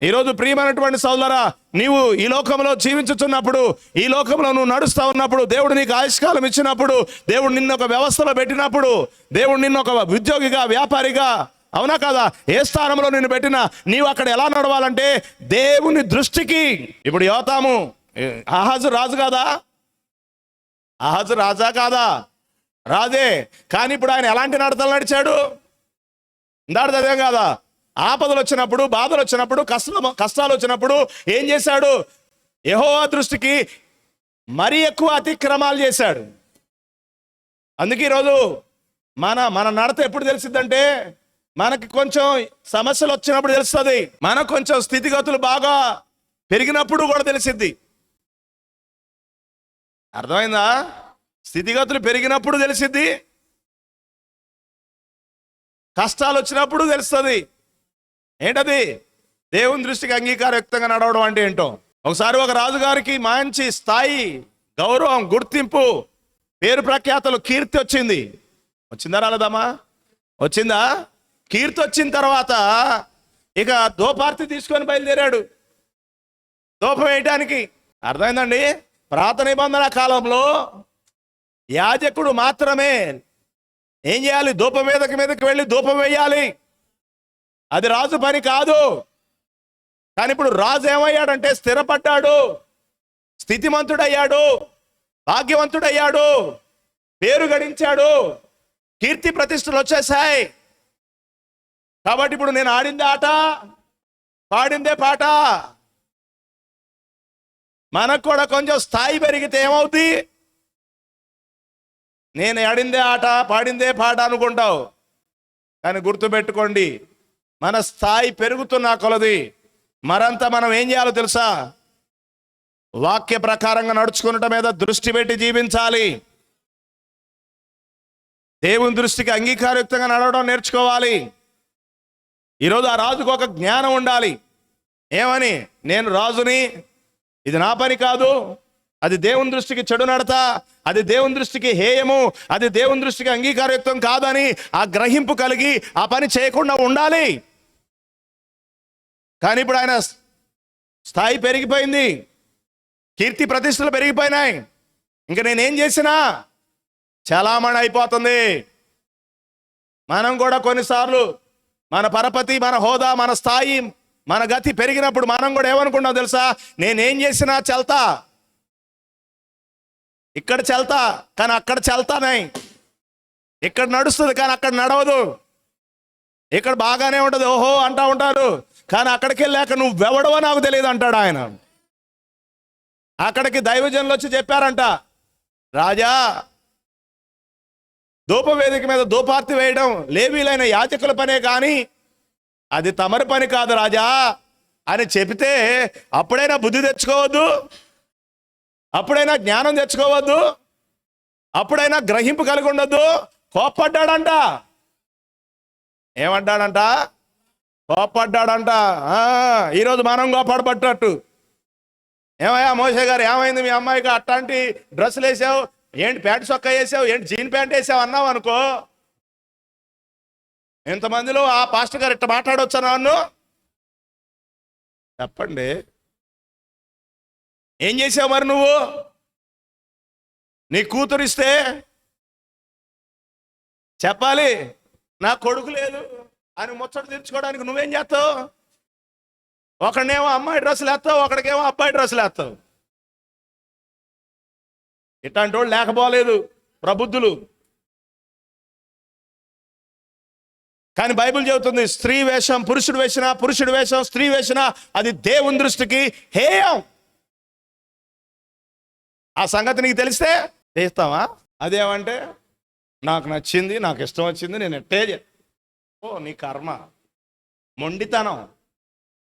ఈరోజు ప్రియమైనటువంటి సోదరా, నీవు ఈ లోకంలో జీవించుతున్నప్పుడు, ఈ లోకంలో నువ్వు నడుస్తూ ఉన్నప్పుడు, దేవుడు నీకు ఆయుష్కాలం ఇచ్చినప్పుడు, దేవుడు నిన్ను ఒక వ్యవస్థలో పెట్టినప్పుడు, దేవుడు నిన్ను ఒక ఉద్యోగిగా, వ్యాపారిగా, అవునా కదా, ఏ స్థానంలో నిన్ను పెట్టినా నీవు అక్కడ ఎలా నడవాలంటే దేవుని దృష్టికి. ఇప్పుడు యోతాము, ఆహాజు రాజు కాదా? ఆహాజు రాజా కాదా? రాజే. కానీ ఇప్పుడు ఆయన ఎలాంటి నడతలు నడిచాడు? అదే కాదా? ఆపదలు వచ్చినప్పుడు, బాధలు వచ్చినప్పుడు, కష్టాలు వచ్చినప్పుడు ఏం చేశాడు? యెహోవా దృష్టికి మరీ ఎక్కువ అతిక్రమాలు చేశాడు. అందుకే ఈరోజు మన నడత ఎప్పుడు తెలిసిద్దంటే, మనకి కొంచెం సమస్యలు వచ్చినప్పుడు తెలుస్తుంది, మనకు కొంచెం స్థితిగతులు బాగా పెరిగినప్పుడు కూడా తెలిసిద్ది. అర్థమైందా? స్థితిగతులు పెరిగినప్పుడు తెలిసిద్ది, కష్టాలు వచ్చినప్పుడు తెలుస్తుంది. ఏంటది? దేవుని దృష్టికి అంగీకారయుక్తంగా నడవడం అంటే ఏంటో. ఒకసారి ఒక రాజుగారికి మంచి స్థాయి, గౌరవం, గుర్తింపు, పేరు ప్రఖ్యాతలు, కీర్తి వచ్చింది. వచ్చిందా రాలేదమ్మా? వచ్చిందా? కీర్తి వచ్చిన తర్వాత ఇక దోపార్తి తీసుకొని బయలుదేరాడు దూపం వేయటానికి. అర్థమైందండి? పాత నిబంధన కాలంలో యాజకుడు మాత్రమే ఏం చేయాలి? ధూపం మీదకి వెళ్ళి ధూపం వేయాలి. అది రాజు పని కాదు. కానీ ఇప్పుడు రాజు ఏమయ్యాడంటే స్థిరపడ్డాడు, స్థితిమంతుడయ్యాడు, భాగ్యవంతుడయ్యాడు, పేరు గడించాడు, కీర్తి ప్రతిష్టలు వచ్చేసాయి. కాబట్టి ఇప్పుడు నేను ఆడిందే ఆట, పాడిందే పాట. మనకు కూడా కొంచెం స్థాయి పెరిగితే ఏమవుద్ది? నేను ఆడిందే ఆట, పాడిందే పాట అనుకుంటావు. కానీ గుర్తుపెట్టుకోండి, మన స్థాయి పెరుగుతున్న కొలది మరంతా మనం ఏం చేయాలో తెలుసా? వాక్య ప్రకారంగా నడుచుకునటం మీద దృష్టి పెట్టి జీవించాలి. దేవుని దృష్టికి అంగీకారయుక్తంగా నడవడం నేర్చుకోవాలి. ఈరోజు ఆ రాజుకు ఒక జ్ఞానం ఉండాలి. ఏమని? నేను రాజుని, ఇది నా పని కాదు, అది దేవుని దృష్టికి చెడు నడత, అది దేవుని దృష్టికి హేయము, అది దేవుని దృష్టికి అంగీకారయుక్తం కాదని ఆ గ్రహింపు కలిగి ఆ పని చేయకుండా ఉండాలి. కానీ ఇప్పుడు ఆయన స్థాయి పెరిగిపోయింది, కీర్తి ప్రతిష్టలు పెరిగిపోయినాయి. ఇంక నేనేం చేసినా చలామణి అయిపోతుంది. మనం కూడా కొన్నిసార్లు మన పరపతి, మన హోదా, మన స్థాయి, మన గతి పెరిగినప్పుడు మనం కూడా ఏమనుకున్నాం తెలుసా? నేనేం చేసినా చల్తా, ఇక్కడ చల్తా కానీ అక్కడ చల్తానే, ఇక్కడ నడుస్తుంది కానీ అక్కడ నడవదు, ఇక్కడ బాగానే ఉంటుంది ఓహో అంటా ఉంటారు, కానీ అక్కడికి వెళ్ళాక నువ్వెవడవో నాకు తెలియదు అంటాడు ఆయన. అక్కడికి దైవజనులు వచ్చి చెప్పారంట, రాజా, ధూపవేదిక మీద ధూపార్తి వేయడం లేవీలైన యాజకుల పనే కానీ అది తమరి పని కాదు రాజా అని చెబితే, అప్పుడైనా బుద్ధి తెచ్చుకోవద్దు, అప్పుడైనా జ్ఞానం తెచ్చుకోవద్దు, అప్పుడైనా గ్రహింపు కలిగి ఉండొద్దు. కోప్పడ్డాడంట. ఏమంటాడంట? కోప్పడ్డాడంట. ఈరోజు మనం కోప్పడబట్టట్టు. ఏమయ్యా మోసే గారు, ఏమైంది మీ అమ్మాయికి అట్లాంటి డ్రెస్సులు వేసావు, ఏంటి ప్యాంట్ చొక్కా వేసావు, ఏంటి జీన్ ప్యాంట్ వేసావు అన్నావు అనుకో, ఇంతమందిలో ఆ పాస్టర్ గారు ఇట్లా మాట్లాడొచ్చా నన్ను? చెప్పండి, ఏం చేసావు మరి నువ్వు? నీ కూతురిస్తే చెప్పాలి, నా కొడుకు లేదు అని ముచ్చట తీర్చుకోవడానికి నువ్వేం చేస్తావు? ఒకడినేమో అమ్మాయి డ్రెస్సులు వేస్తావు, ఒకడికేమో అబ్బాయి డ్రెస్సులు వేస్తావు. ఇట్లాంటి వాళ్ళు లేకపోలేదు ప్రబుద్ధులు. కానీ బైబిల్ చెబుతుంది, స్త్రీ వేషం పురుషుడు వేసినా, పురుషుడు వేషం స్త్రీ వేసినా అది దేవుని దృష్టికి హేయం. ఆ సంగతి నీకు తెలిస్తే చేస్తావా? అదేమంటే నాకు నచ్చింది, నాకు ఇష్టం వచ్చింది, నేను ఎట్టే. ఓ నీ కర్మ, మొండితనం.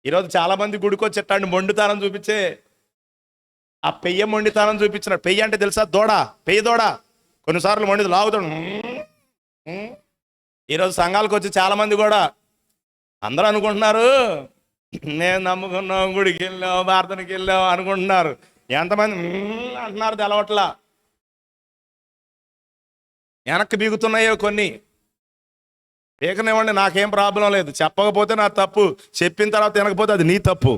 ఈరోజు చాలామంది గుడికొచ్చి ఎట్లాంటి మొండితనం చూపించే, ఆ పెయ్య మొండితనం చూపించినాడు. పెయ్య అంటే తెలుసా? దూడ, పెయ్య దూడ. కొన్నిసార్లు మొండిది లాగుతాడు. ఈరోజు సంఘాలకు వచ్చి చాలామంది కూడా అందరూ అనుకుంటున్నారు, నేను నమ్ముకున్నాం, గుడికి వెళ్ళాం, ప్రార్థనకి వెళ్ళాం అనుకుంటున్నారు. ఎంతమంది అంటున్నారు తెలవట్లా. వెనక్కి బీగుతున్నాయో కొన్ని. ఏకనివ్వండి, నాకేం ప్రాబ్లం లేదు. చెప్పకపోతే నా తప్పు, చెప్పిన తర్వాత తినకపోతే అది నీ తప్పు.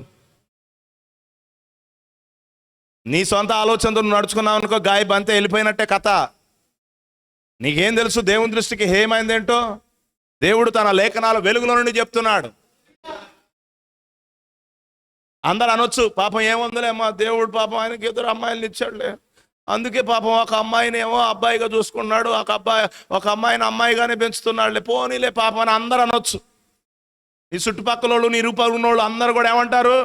నీ సొంత ఆలోచనతో నువ్వు నడుచుకున్నావు అనుకో, గాయబ్ అంతే, వెళ్ళిపోయినట్టే కథ. నీకేం తెలుసు దేవుని దృష్టికి హేమైందేంటో? దేవుడు తన లేఖనాల వెలుగులో నుండి చెప్తున్నాడు. అందరు అనొచ్చు, పాపం ఏముందిలే అమ్మా, దేవుడు పాపం ఆయనకి 2 అమ్మాయిలను ఇచ్చాడులే, అందుకే పాపం ఒక అమ్మాయిని ఏమో అబ్బాయిగా చూసుకున్నాడు, ఒక అమ్మాయిని అమ్మాయిగానే పెంచుతున్నాడులే, పోనీలే పాపం అని అందరు అనొచ్చు. ఈ చుట్టుపక్కల వాళ్ళు, నీ రూపాయలు ఉన్నోళ్ళు అందరు కూడా ఏమంటారు?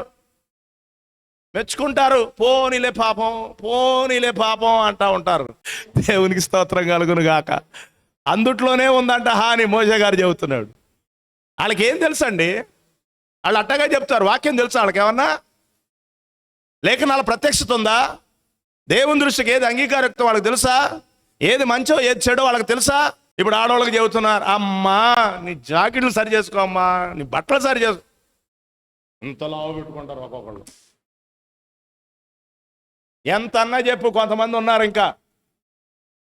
మెచ్చుకుంటారు. పోనీలే పాపం అంటా ఉంటారు. దేవునికి స్తోత్రం కలుగును గాక. అందుట్లోనే ఉందంట హాని. మోషే గారు చెబుతున్నాడు. వాళ్ళకి ఏం తెలుసండి? వాళ్ళు అట్టగా చెప్తారు. వాక్యం తెలుసా వాళ్ళకి? ఏమన్నా లేఖనాల ప్రత్యక్షత ఉందా? దేవుని దృష్టికి ఏది అంగీకారయుక్తం వాళ్ళకి తెలుసా? ఏది మంచో ఏది చెడో వాళ్ళకి తెలుసా? ఇప్పుడు ఆడవాళ్ళకి చెబుతున్నారు, అమ్మా నీ జాకెట్లు సరి చేసుకో, అమ్మా నీ బట్టలు సరి చేసుకో. ఇంత లావు పెట్టుకుంటారు ఒక్కొక్కళ్ళు. ఎంత అన్నా చెప్పు, కొంతమంది ఉన్నారు ఇంకా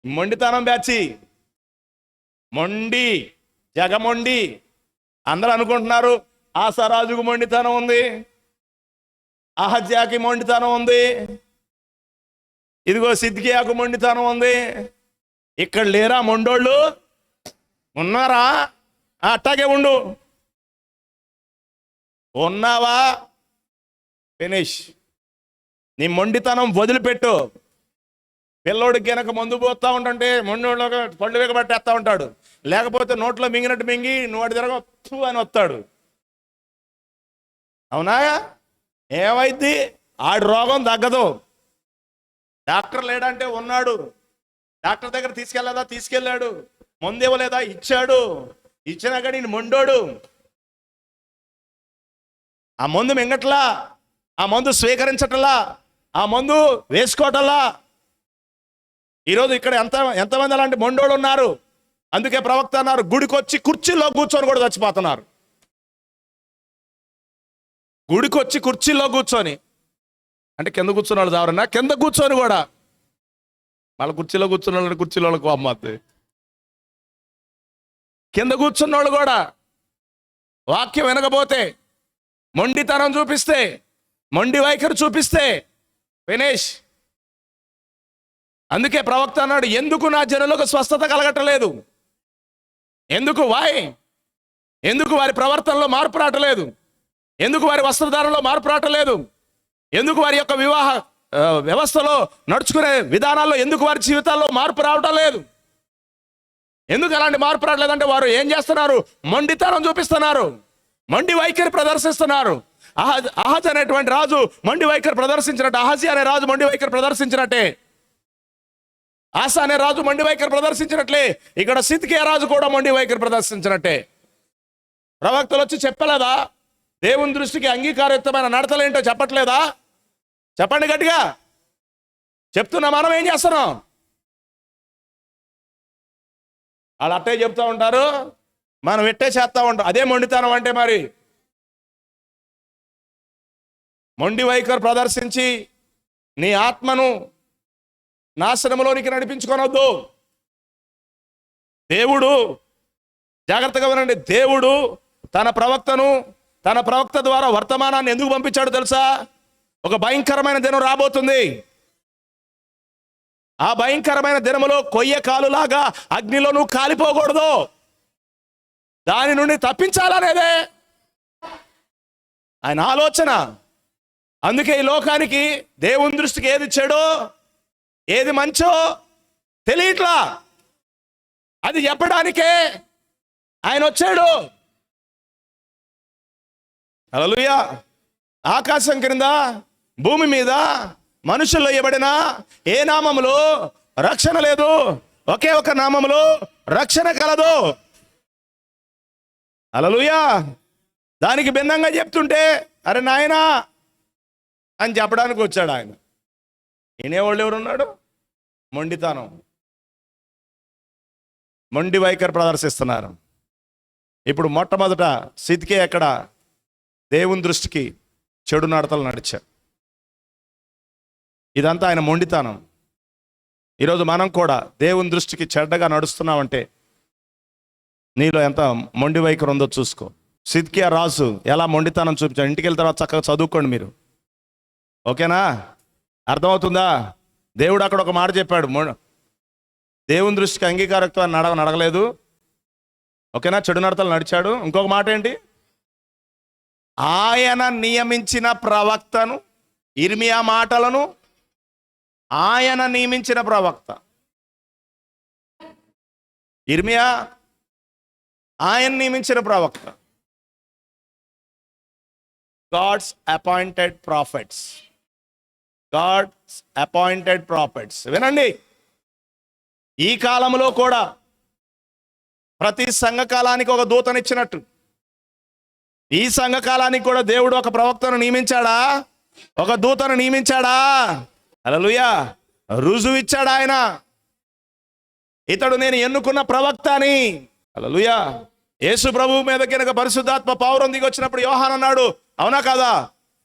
మొండితనం బ్యాచి, మొండి జగమొండి. అందరూ అనుకుంటున్నారు ఆసారాజుకు మొండితనం ఉంది, అహజ్యాకి మొండితనం ఉంది, ఇదిగో సిద్కియాకు మొండితనం ఉంది. ఇక్కడ లేరా మొండోళ్ళు? ఉన్నారా? అట్టాగే ఉండు. ఉన్నావా? ఫినిష్. నీ మొండితనం వదిలిపెట్టు. పిల్లోడికి గనక మందు పోతా ఉంటుంటే మొండోళ్ళగా పళ్ళు వేగబట్టేస్తా ఉంటాడు, లేకపోతే నోట్లో మింగినట్టు మింగి నువ్వు అటు తిరగ అని వస్తాడు. అవునా? ఏమైంది? ఆడి రోగం తగ్గదు. డాక్టర్ లేడంటే ఉన్నాడు, డాక్టర్ దగ్గర తీసుకెళ్ళదా? తీసుకెళ్ళాడు. మందు ఇవ్వలేదా? ఇచ్చాడు. ఇచ్చినా కానీ మొండోడు. ఆ మందు మింగట్లా, ఆ మందు స్వీకరించటలా, ఆ మందు వేసుకోవటల్లా. ఈరోజు ఇక్కడ ఎంతమంది అలాంటి మొండోళ్ళు ఉన్నారు. అందుకే ప్రవక్త అన్నారు, గుడికొచ్చి కుర్చీలో కూర్చొని కూడా చచ్చిపోతున్నారు. గుడికొచ్చి కుర్చీలో కూర్చొని, అంటే కింద కూర్చున్న వాళ్ళు ఎవరన్నా కింద కూర్చొని కూడా, వాళ్ళ కుర్చీలో కూర్చున్న వాళ్ళని కుర్చీలో వాళ్ళకు అమ్మద్ది. కింద కూర్చున్న వాళ్ళు కూడా వాక్యం వినకపోతే, మొండితనం చూపిస్తే, మొండి వైఖరి చూపిస్తే ఫినిష్. అందుకే ప్రవక్త అన్నాడు, ఎందుకు నా జనులకు స్వస్థత కలగటలేదు? ఎందుకు ఎందుకు వారి ప్రవర్తనలో మార్పు రావట్లేదు? ఎందుకు వారి వస్త్రధారణలో మార్పు రావట్లేదు? ఎందుకు వారి యొక్క వివాహ వ్యవస్థలో నడుచుకునే విధానాల్లో ఎందుకు వారి జీవితాల్లో మార్పు రావటం లేదు? ఎందుకు అలాంటి మార్పు రావట్లేదంటే వారు ఏం చేస్తున్నారు? మొండితనం చూపిస్తున్నారు, మొండి వైఖరి ప్రదర్శిస్తున్నారు. అహజ్ అనేటువంటి రాజు మొండి వైఖరి ప్రదర్శించినట్టు, అహజీ అనే రాజు మొండి వైఖరి ప్రదర్శించినట్టే, ఆసా అనే రాజు మొండి వైఖరి ప్రదర్శించినట్లే ఇక్కడ సిద్కియా రాజు కూడా మొండి వైఖరి ప్రదర్శించినట్టే. ప్రవక్తలు వచ్చి చెప్పలేదా? దేవుని దృష్టికి అంగీకారయుక్తమైన నడతలేంటో చెప్పట్లేదా? చెప్పండి గట్టిగా. చెప్తున్నా, మనం ఏం చేస్తున్నాం? వాళ్ళు అట్టే చెప్తా ఉంటారు, మనం ఎట్టే చేస్తా ఉంటాం. అదే మొండితనం అంటే. మరి మొండి వైఖరి ప్రదర్శించి నీ ఆత్మను నాశనంలోనికి నడిపించుకోనొద్దు. దేవుడు, జాగ్రత్తగా వినండి, దేవుడు తన ప్రవక్త ద్వారా వర్తమానాన్ని ఎందుకు పంపించాడు తెలుసా? ఒక భయంకరమైన దినం రాబోతుంది. ఆ భయంకరమైన దినములో కొయ్య కాలులాగా అగ్నిలో నువ్వు కాలిపోకూడదు. దాని నుండి తప్పించాలనేదే ఆయన ఆలోచన. అందుకే ఈ లోకానికి దేవుని దృష్టికి ఏది చెడో ఏది మంచో తెలియట్లా. అది చెప్పడానికే ఆయన వచ్చాడు. హల్లెలూయా. ఆకాశం క్రింద భూమి మీద మనుషుల్లో ఇవ్వబడిన ఏ నామములో రక్షణ లేదు, ఒకే ఒక నామములో రక్షణ కలదు. హల్లెలూయా. దానికి భిన్నంగా చెప్తుంటే అరే నాయనా అని చెప్పడానికి వచ్చాడు ఆయన. వినేవాళ్ళు ఎవరున్నాడు? మొండితనం, మొండి వైఖరి ప్రదర్శిస్తున్నారు. ఇప్పుడు మొట్టమొదట సిద్కియా ఎక్కడ దేవుని దృష్టికి చెడు నడతలు నడిచాడు. ఇదంతా ఆయన మొండితనం. ఈరోజు మనం కూడా దేవుని దృష్టికి చెడ్డగా నడుస్తున్నామంటే నీలో ఎంత మొండి వైఖరి ఉందో చూసుకో. సిద్కియా రాజు ఎలా మొండితనం చూపించాడు. ఇంటికి వెళ్తారో చక్కగా చదువుకోండి మీరు, ఓకేనా? అర్థమవుతుందా? దేవుడు అక్కడ ఒక మాట చెప్పాడు, దేవుని దృష్టికి అంగీకారత్వాన్ని నడగలేదు, ఓకేనా? చెడు నడతలు నడిచాడు. ఇంకొక మాట ఏంటి? ఆయన నియమించిన ప్రవక్తను, ఇర్మియా మాటలను ఆయన నియమించిన ప్రవక్త ఇర్మియా, ఆయన నియమించిన ప్రవక్త. God's appointed prophets, God's appointed prophets. వినండి, ఈ కాలంలో కూడా ప్రతి సంఘకాలానికి ఒక దూతనిచ్చినట్టు ఈ సంఘకాలానికి కూడా దేవుడు ఒక ప్రవక్తను నియమించాడా? ఒక దూతను నియమించాడా? హల్లెలూయా. రుజువు ఇచ్చాడు ఆయన, ఇతడు నేను ఎన్నుకున్న ప్రవక్త అని. హల్లెలూయా. యేసు ప్రభువు మీద కనుక పరిశుద్ధాత్మ పౌరం దిగి వచ్చినప్పుడు యోహాన్ అన్నాడు, అవునా కాదా?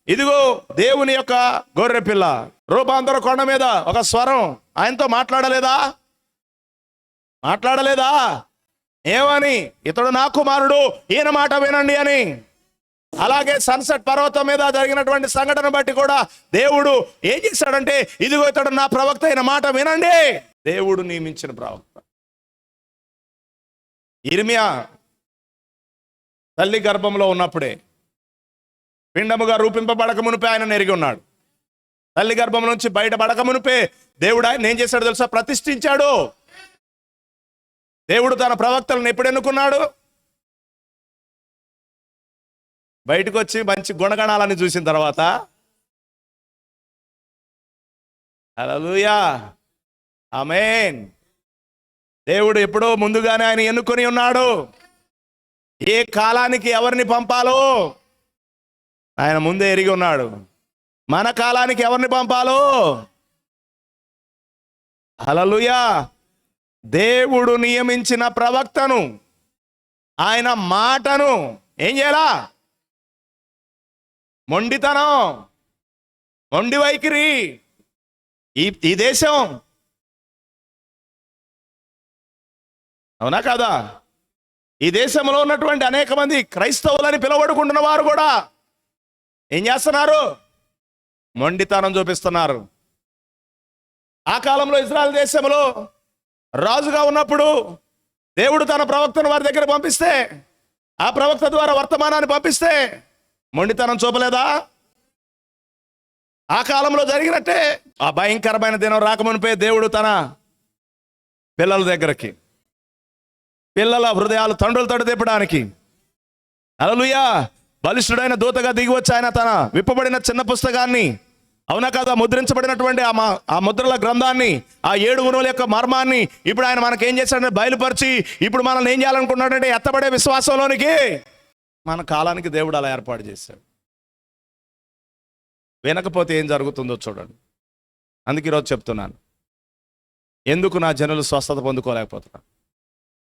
ఇదిగో దేవుని యొక్క గొర్రె పిల్ల. రూపాంతర కొండ మీద ఒక స్వరం ఆయనతో మాట్లాడలేదా? ఏమని? ఇతడు నా కుమారుడు, ఈయన మాట వినండి అని. అలాగే సన్సెట్ పర్వతం మీద జరిగినటువంటి సంఘటన బట్టి కూడా దేవుడు ఏం చేశాడంటే, ఇదిగో ఇతడు నా ప్రవక్త, ఈయన మాట వినండి. దేవుడు నియమించిన ప్రవక్త. ఇర్మియా తల్లి గర్భంలో ఉన్నప్పుడే, పిండముగా రూపింపబడక మునిపే ఆయన ఎరిగి ఉన్నాడు. తల్లి గర్భం నుంచి బయటపడక మునిపే దేవుడు ఆయన ఏం చేశాడు తెలుసా? ప్రతిష్ఠించాడు. దేవుడు తన ప్రవక్తలను ఎప్పుడు ఎన్నుకున్నాడు? బయటకు వచ్చి మంచి గుణగణాలని చూసిన తర్వాత. హల్లెలూయా, ఆమేన్. దేవుడు ఎప్పుడో ముందుగానే ఆయన ఎన్నుకొని ఉన్నాడు. ఏ కాలానికి ఎవరిని పంపాలో ఆయన ముందే ఎరిగి ఉన్నాడు. మన కాలానికి ఎవరిని పంపాలో. హల్లెలూయా. దేవుడు నియమించిన ప్రవక్తను, ఆయన మాటను ఏం చేయాలా? మొండితనం, మొండి వైఖరి. ఈ దేశం, అవునా కాదా? ఈ దేశంలో ఉన్నటువంటి అనేక మంది క్రైస్తవులని పిలువబడుకుంటున్న వారు కూడా ఏం చేస్తున్నారు? మొండితనం చూపిస్తున్నారు. ఆ కాలంలో ఇజ్రాయెల్ దేశంలో రాజుగా ఉన్నప్పుడు దేవుడు తన ప్రవక్తను వారి దగ్గర పంపిస్తే, ఆ ప్రవక్త ద్వారా వర్తమానాన్ని పంపిస్తే మొండితనం చూపలేదా? ఆ కాలంలో జరిగినట్టే ఆ భయంకరమైన దినం రాకమునిపే దేవుడు తన పిల్లల దగ్గరికి, పిల్లల హృదయాలు తండ్రులు తడు తిప్పడానికి, హల్లెలూయా, బలిష్ఠుడైన దూతగా దిగి వచ్చి ఆయన తన విప్పబడిన చిన్న పుస్తకాన్ని, అవునా కదా, ముద్రించబడినటువంటి ఆ ముద్రల గ్రంథాన్ని, ఆ 7 గుణముల యొక్క మర్మాన్ని ఇప్పుడు ఆయన మనకేం చేశాడంటే బయలుపరిచి, ఇప్పుడు మనల్ని ఏం చేయాలనుకుంటున్నాడంటే ఎత్తబడే విశ్వాసంలోనికి. మన కాలానికి దేవుడు అలా ఏర్పాటు చేశాడు. వినకపోతే ఏం జరుగుతుందో చూడండి. అందుకే ఈరోజు చెప్తున్నాను, ఎందుకు నా జనులు స్వస్థత పొందుకోలేకపోతున్నారు?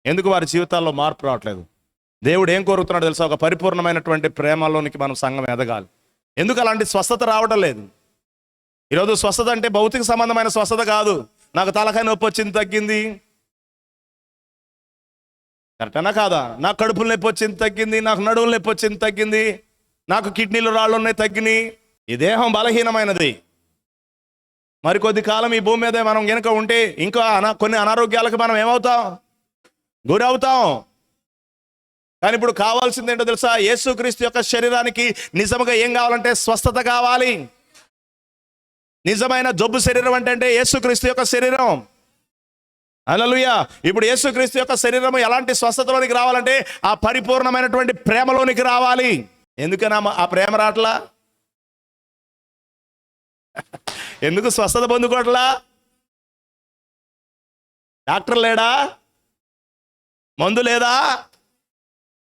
ఎందుకు వారి జీవితాల్లో మార్పు రావట్లేదు? దేవుడు ఏం కోరుతున్నాడు తెలుసా? ఒక పరిపూర్ణమైనటువంటి ప్రేమలోనికి మనం సంఘం ఎదగాలి. ఎందుకు అలాంటి స్వస్థత రావడం లేదు? ఈరోజు స్వస్థత అంటే భౌతిక సంబంధమైన స్వస్థత కాదు. నాకు తలకాయ నొప్పి వచ్చింది, తగ్గింది. కరెక్టేనా కాదా? నాకు కడుపులు నొప్పి వచ్చింది, తగ్గింది. నాకు నడువులు నొప్పి వచ్చింది, తగ్గింది. నాకు కిడ్నీలు రాళ్ళు ఉన్నాయి, తగ్గినాయి. ఈ దేహం బలహీనమైనది. మరికొద్ది కాలం ఈ భూమి మీద మనం గనుక ఉంటే ఇంకా కొన్ని అనారోగ్యాలకు మనం ఏమవుతాం? గురవుతాం. కానీ ఇప్పుడు కావాల్సింది ఏంటో తెలుసా? యేసుక్రీస్తు యొక్క శరీరానికి నిజంగా ఏం కావాలంటే స్వస్థత కావాలి. నిజమైన జబ్బు శరీరం అంటే యేసుక్రీస్తు యొక్క శరీరం. హల్లెలూయా. ఇప్పుడు యేసుక్రీస్తు యొక్క శరీరం ఎలాంటి స్వస్థతలోనికి రావాలంటే ఆ పరిపూర్ణమైనటువంటి ప్రేమలోనికి రావాలి. ఎందుకనా ఆ ప్రేమ రావట్లా? ఎందుకు స్వస్థత పొందుకోవట్లా? డాక్టర్ లేడా? మందు లేదా?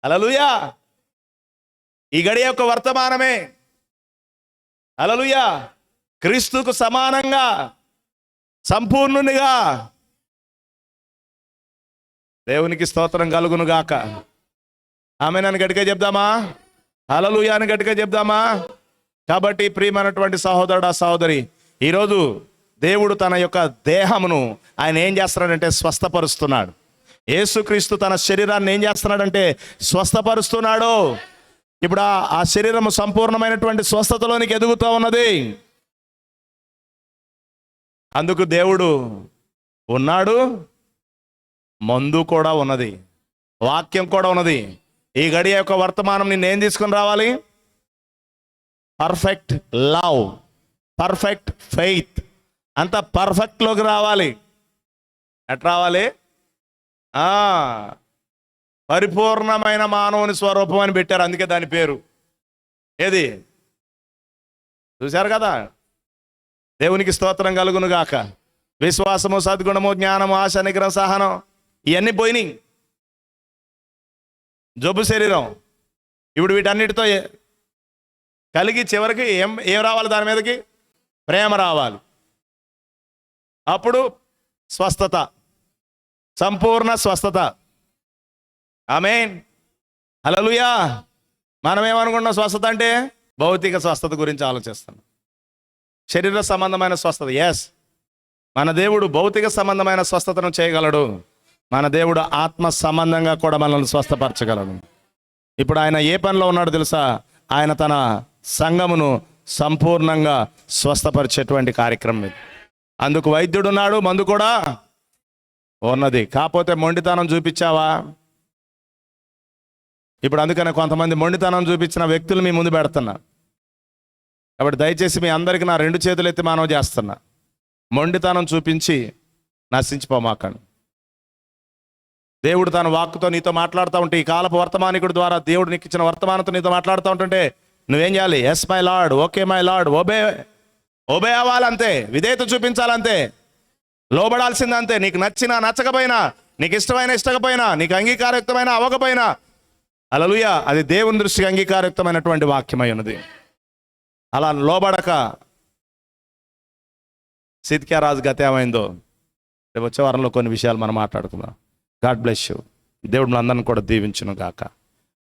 హల్లెలూయా. ఈ గడియ యొక్క వర్తమానమే హల్లెలూయా క్రీస్తుకు సమానంగా సంపూర్ణునిగా దేవునికి స్తోత్రం కలుగును గాక. ఆమేన్ గట్టిగా చెప్దామా? హల్లెలూయా అని గట్టిగా చెప్దామా? కాబట్టి ప్రియమైనటువంటి సహోదరుడా సహోదరి, ఈరోజు దేవుడు తన యొక్క దేహమును ఆయన ఏం చేస్తున్నాడంటే స్వస్థపరుస్తున్నాడు. యేసుక్రీస్తు తన శరీరాన్ని ఏం చేస్తున్నాడంటే స్వస్థపరుస్తున్నాడు. ఇప్పుడు ఆ శరీరము సంపూర్ణమైనటువంటి స్వస్థతలోనికి ఎదుగుతూ ఉన్నది. అందుకు దేవుడు ఉన్నాడు, మందు కూడా ఉన్నది, వాక్యం కూడా ఉన్నది. ఈ గడియ యొక్క వర్తమానం నిన్నేం తీసుకుని రావాలి? పర్ఫెక్ట్ లవ్, పర్ఫెక్ట్ ఫెయిత్, అంత పర్ఫెక్ట్లోకి రావాలి. ఎట్లా రావాలి? పరిపూర్ణమైన మానవుని స్వరూపం అని పెట్టారు, అందుకే దాని పేరు. ఏది చూశారు కదా? దేవునికి స్తోత్రం కలుగును గాక. విశ్వాసము, సద్గుణము, జ్ఞానము, ఆశ, నిగ్రహం, సహనం, ఇవన్నీ పోయినాయి. జబ్బు శరీరం. ఇప్పుడు వీటన్నిటితో కలిగి చివరికి ఏం రావాలి? దాని మీదకి ప్రేమ రావాలి. అప్పుడు స్వస్థత, సంపూర్ణ స్వస్థత. ఆమేన్, హల్లెలూయా. మనం ఏమనుకుంటున్నాం? స్వస్థత అంటే భౌతిక స్వస్థత గురించి ఆలోచిస్తాం. శరీర సంబంధమైన స్వస్థత, ఎస్, మన దేవుడు భౌతిక సంబంధమైన స్వస్థతను చేయగలడు. మన దేవుడు ఆత్మ సంబంధంగా కూడా మనల్ని స్వస్థపరచగలడు. ఇప్పుడు ఆయన ఏ పనిలో ఉన్నాడు తెలుసా? ఆయన తన సంఘమును సంపూర్ణంగా స్వస్థపరిచేటువంటి కార్యక్రమం ఇది. అందుకు వైద్యుడు ఉన్నాడు, మందు కూడా ఉన్నది. కాకపోతే మొండితనం చూపించావా? ఇప్పుడు అందుకనే కొంతమంది మొండితనం చూపించిన వ్యక్తులు మీ ముందు పెడుతున్నా. కాబట్టి దయచేసి మీ అందరికీ నా 2 చేతులు ఎత్తి మనవి చేస్తున్నా, మొండితనం చూపించి నశించిపోమాకండి. దేవుడు తన వాక్కుతో నీతో మాట్లాడుతూ ఉంటే, ఈ కాలపు వర్తమానికుడి ద్వారా దేవుడు నీకు ఇచ్చిన వర్తమానంతో నీతో మాట్లాడుతూ ఉంటుంటే నువ్వేం చేయాలి? Yes my lord, okay my lord, obey అవ్వాలంతే, విధేయత చూపించాలంతే, లోబడాల్సిందంతే. నీకు నచ్చినా నచ్చకపోయినా, నీకు ఇష్టమైన ఇష్టకపోయినా, నీకు అంగీకారయుక్తమైన అవ్వకపోయినా, హల్లెలూయా, అది దేవుని దృష్టికి అంగీకారయుక్తమైనటువంటి వాక్యమై ఉన్నది. అలా లోబడక సిద్కియా రాజు గత ఏమైందో రేపు వచ్చే వారంలో కొన్ని విషయాలు మనం మాట్లాడుకుందాం. God bless you. దేవుడు మనందరిని కూడా దీవించును గాక.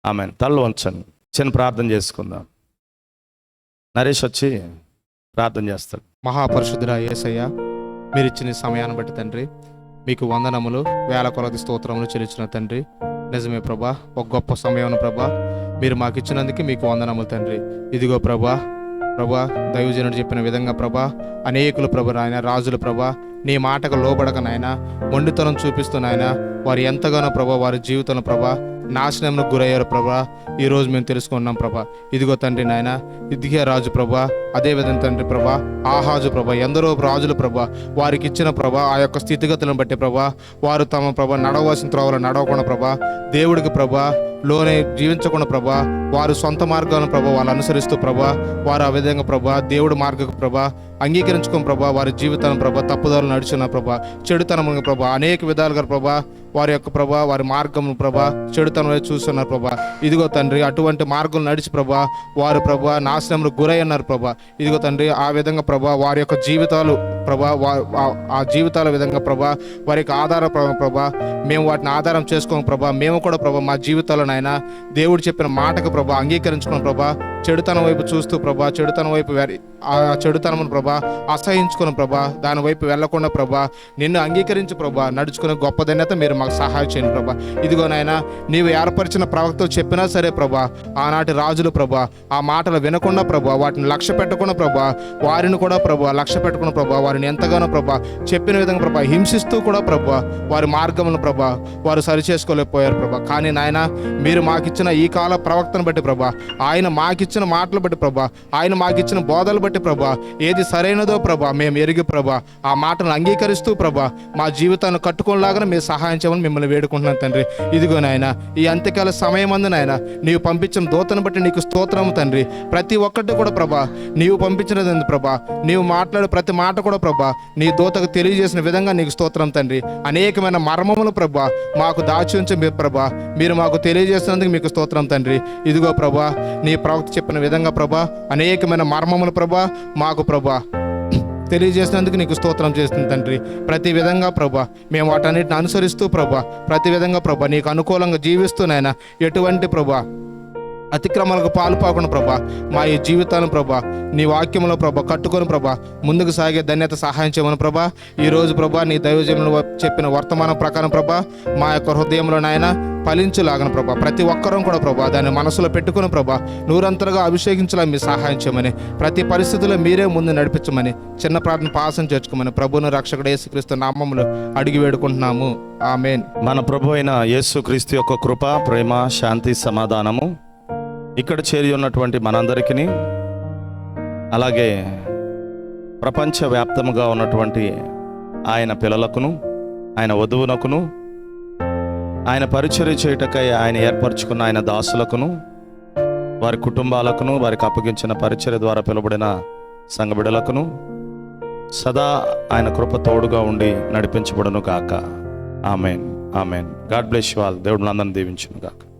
ఆమేన్. తల్లు వంచండి, చిన్న ప్రార్థన చేసుకుందాం. నరేష్ వచ్చి ప్రార్థన చేస్తాడు. మహాపరిశుద్ధుడా యేసయ్య, మీరు ఇచ్చిన సమయాన్ని బట్టి తండ్రి మీకు వందనములు, వేల కొలది స్తోత్రములు చెల్లించిన తండ్రి. నిజమే ప్రభా, ఒక గొప్ప సమయం ప్రభా మీరు మాకు ఇచ్చినందుకు మీకు వందనములు తండ్రి. ఇదిగో ప్రభా, దైవజనుడు చెప్పిన విధంగా ప్రభా, అనేకులు ప్రభు నాయన, రాజులు ప్రభా నీ మాటకు లోబడక నాయన, మొండితనం చూపిస్తూ నాయన, వారు ఎంతగానో ప్రభా వారి జీవితంలో ప్రభా నాశనంకు గురయ్యారు ప్రభా. ఈరోజు మేము తెలుసుకున్నాం ప్రభా. ఇదిగో తండ్రి నాయన, హిజ్కియా రాజు ప్రభా, అదేవిధంగా తండ్రి ప్రభా ఆహాజు ప్రభా, ఎందరో రాజులు ప్రభా వారికి ఇచ్చిన ప్రభా ఆ యొక్క స్థితిగతులను బట్టి ప్రభా వారు తమ ప్రభా నడవలసిన త్రోవలో నడవకుండా ప్రభా, దేవుడికి ప్రభా లోనే జీవించకుండా ప్రభా, వారు సొంత మార్గాలను ప్రభా వాళ్ళు అనుసరిస్తూ ప్రభా, వారు ఆ విధంగా ప్రభా దేవుడి మార్గకు ప్రభా అంగీకరించుకుని ప్రభా వారి జీవితాలను ప్రభా తప్పుదారులు నడుచున్న ప్రభా, చెడుతనముగా ప్రభా అనేక విధాలుగా ప్రభా వారి యొక్క ప్రభా వారి మార్గం ప్రభా చెడుతనం చూస్తున్నారు ప్రభా. ఇదిగో తండ్రి, అటువంటి మార్గం నడిచి ప్రభా వారు ప్రభా నాశనంలో గురై ఉన్నారు ప్రభా. ఇదిగో తండ్రి, ఆ విధంగా ప్రభా వారి యొక్క జీవితాలు ప్రభా ఆ జీవితాల విధంగా ప్రభా వారి యొక్క ఆధార ప్రభా మేము వాటిని ఆధారం చేసుకోము ప్రభా. మేము కూడా ప్రభా మా జీవితాల్లో నాయన దేవుడు చెప్పిన మాటకు ప్రభా అంగీకరించుకున్న ప్రభా చెడుతనం వైపు చూస్తూ ప్రభా చెడుతనం వైపు ఆ చెడుతనమును ప్రభా అసహించుకున్న ప్రభా దాని వైపు వెళ్లకుండా ప్రభా నిన్ను అంగీకరించి ప్రభా నడుచుకునే గొప్ప ధన్యత మీరు మాకు సహాయం చేయండి ప్రభా. ఇదిగో నాయన, నీవు ఏర్పరిచిన ప్రవక్తలు చెప్పినా సరే ప్రభా ఆనాటి రాజులు ప్రభా ఆ మాటలు వినకుండా ప్రభా వాటిని లక్ష్య పెట్టకుండా ప్రభా వారిని కూడా ప్రభా లక్ష్య పెట్టుకున్న ప్రభా వారిని ఎంతగానో ప్రభా చెప్పిన విధంగా ప్రభా హింసిస్తూ కూడా ప్రభా వారి మార్గమును ప్రభా వారు సరిచేసుకోలేకపోయారు ప్రభా. కానీ నాయన, మీరు మాకిచ్చిన ఈ కాల ప్రవక్తను బట్టి ప్రభా, ఆయన మాకిచ్చిన మాటలు బట్టి ప్రభా, ఆయన మాకిచ్చిన బోధలు బట్టి ప్రభా ఏది సరైనదో ప్రభా మేము ఎరిగి ప్రభా ఆ మాటను అంగీకరిస్తూ ప్రభా మా జీవితాన్ని కట్టుకోలాగా మీరు సహాయం చేయమని మిమ్మల్ని వేడుకుంటున్నాను తండ్రి. ఇదిగో నాయన, ఈ అంత్యకాల సమయం అందు నాయన నీవు పంపించిన దూతను బట్టి నీకు స్తోత్రము తండ్రి. ప్రతి ఒక్కటి కూడా ప్రభా నీవు పంపించినది ప్రభా, నీవు మాట్లాడే ప్రతి మాట కూడా ప్రభా నీ దూతకు తెలియజేసిన విధంగా నీకు స్తోత్రం తండ్రి. అనేకమైన మర్మములు ప్రభా మాకు దాచి ఉంచి ప్రభా మీరు మాకు తెలియజేసినందుకు మీకు స్తోత్రం తండ్రి. ఇదిగో ప్రభా నీ ప్రవక్త చెప్పిన విధంగా ప్రభా అనేకమైన మర్మములు ప్రభా మాకు ప్రభా తెలియజేసినందుకు నీకు స్తోత్రం చేస్తుంది తండ్రి. ప్రతి విధంగా ప్రభా మేము వాటన్నిటిని అనుసరిస్తూ ప్రభా ప్రతి విధంగా ప్రభా నీకు అనుకూలంగా జీవిస్తూనైనా ఎటువంటి ప్రభా అతిక్రమాలకు పాల్పోకుండా ప్రభా మా ఈ జీవితాలను ప్రభా నీ వాక్యంలో ప్రభా కట్టుకొని ప్రభా ముందుకు సాగే ధన్యత సహాయం చేయమని ప్రభా. ఈరోజు ప్రభా నీ దైవజనులు చెప్పిన వర్తమానం ప్రకారం ప్రభా మా యొక్క హృదయంలో నాయన ఫలించులాగన ప్రభా ప్రతి ఒక్కరూ కూడా ప్రభా దాన్ని మనసులో పెట్టుకుని ప్రభా నూరంతలుగా అభిషేకించలా మీ సహాయం చేయమని, ప్రతి పరిస్థితుల్లో మీరే ముందు నడిపించమని, చిన్న ప్రార్థన పాసం చేర్చుకోమని ప్రభువును రక్షకుడు యేసుక్రీస్తు నామములో అడిగి వేడుకుంటున్నాము. ఆమేన్. మన ప్రభు అయిన యేసుక్రీస్తు యొక్క కృప, ప్రేమ, శాంతి, సమాధానము ఇక్కడ చేరి ఉన్నటువంటి మనందరికీ, అలాగే ప్రపంచవ్యాప్తముగా ఉన్నటువంటి ఆయన పిల్లలకును, ఆయన వధువునకును, ఆయన పరిచర్య చేయుటకై ఆయన ఏర్పరచుకున్న ఆయన దాసులకును, వారి కుటుంబాలకును, వారికి అప్పగించిన పరిచర్య ద్వారా పిలువబడిన సంఘ బిడ్డలకును సదా ఆయన కృప తోడుగా ఉండి నడిపించబడును గాక. Amen. Amen. God bless you all. దేవుడు మనందరిని దీవించును గాక.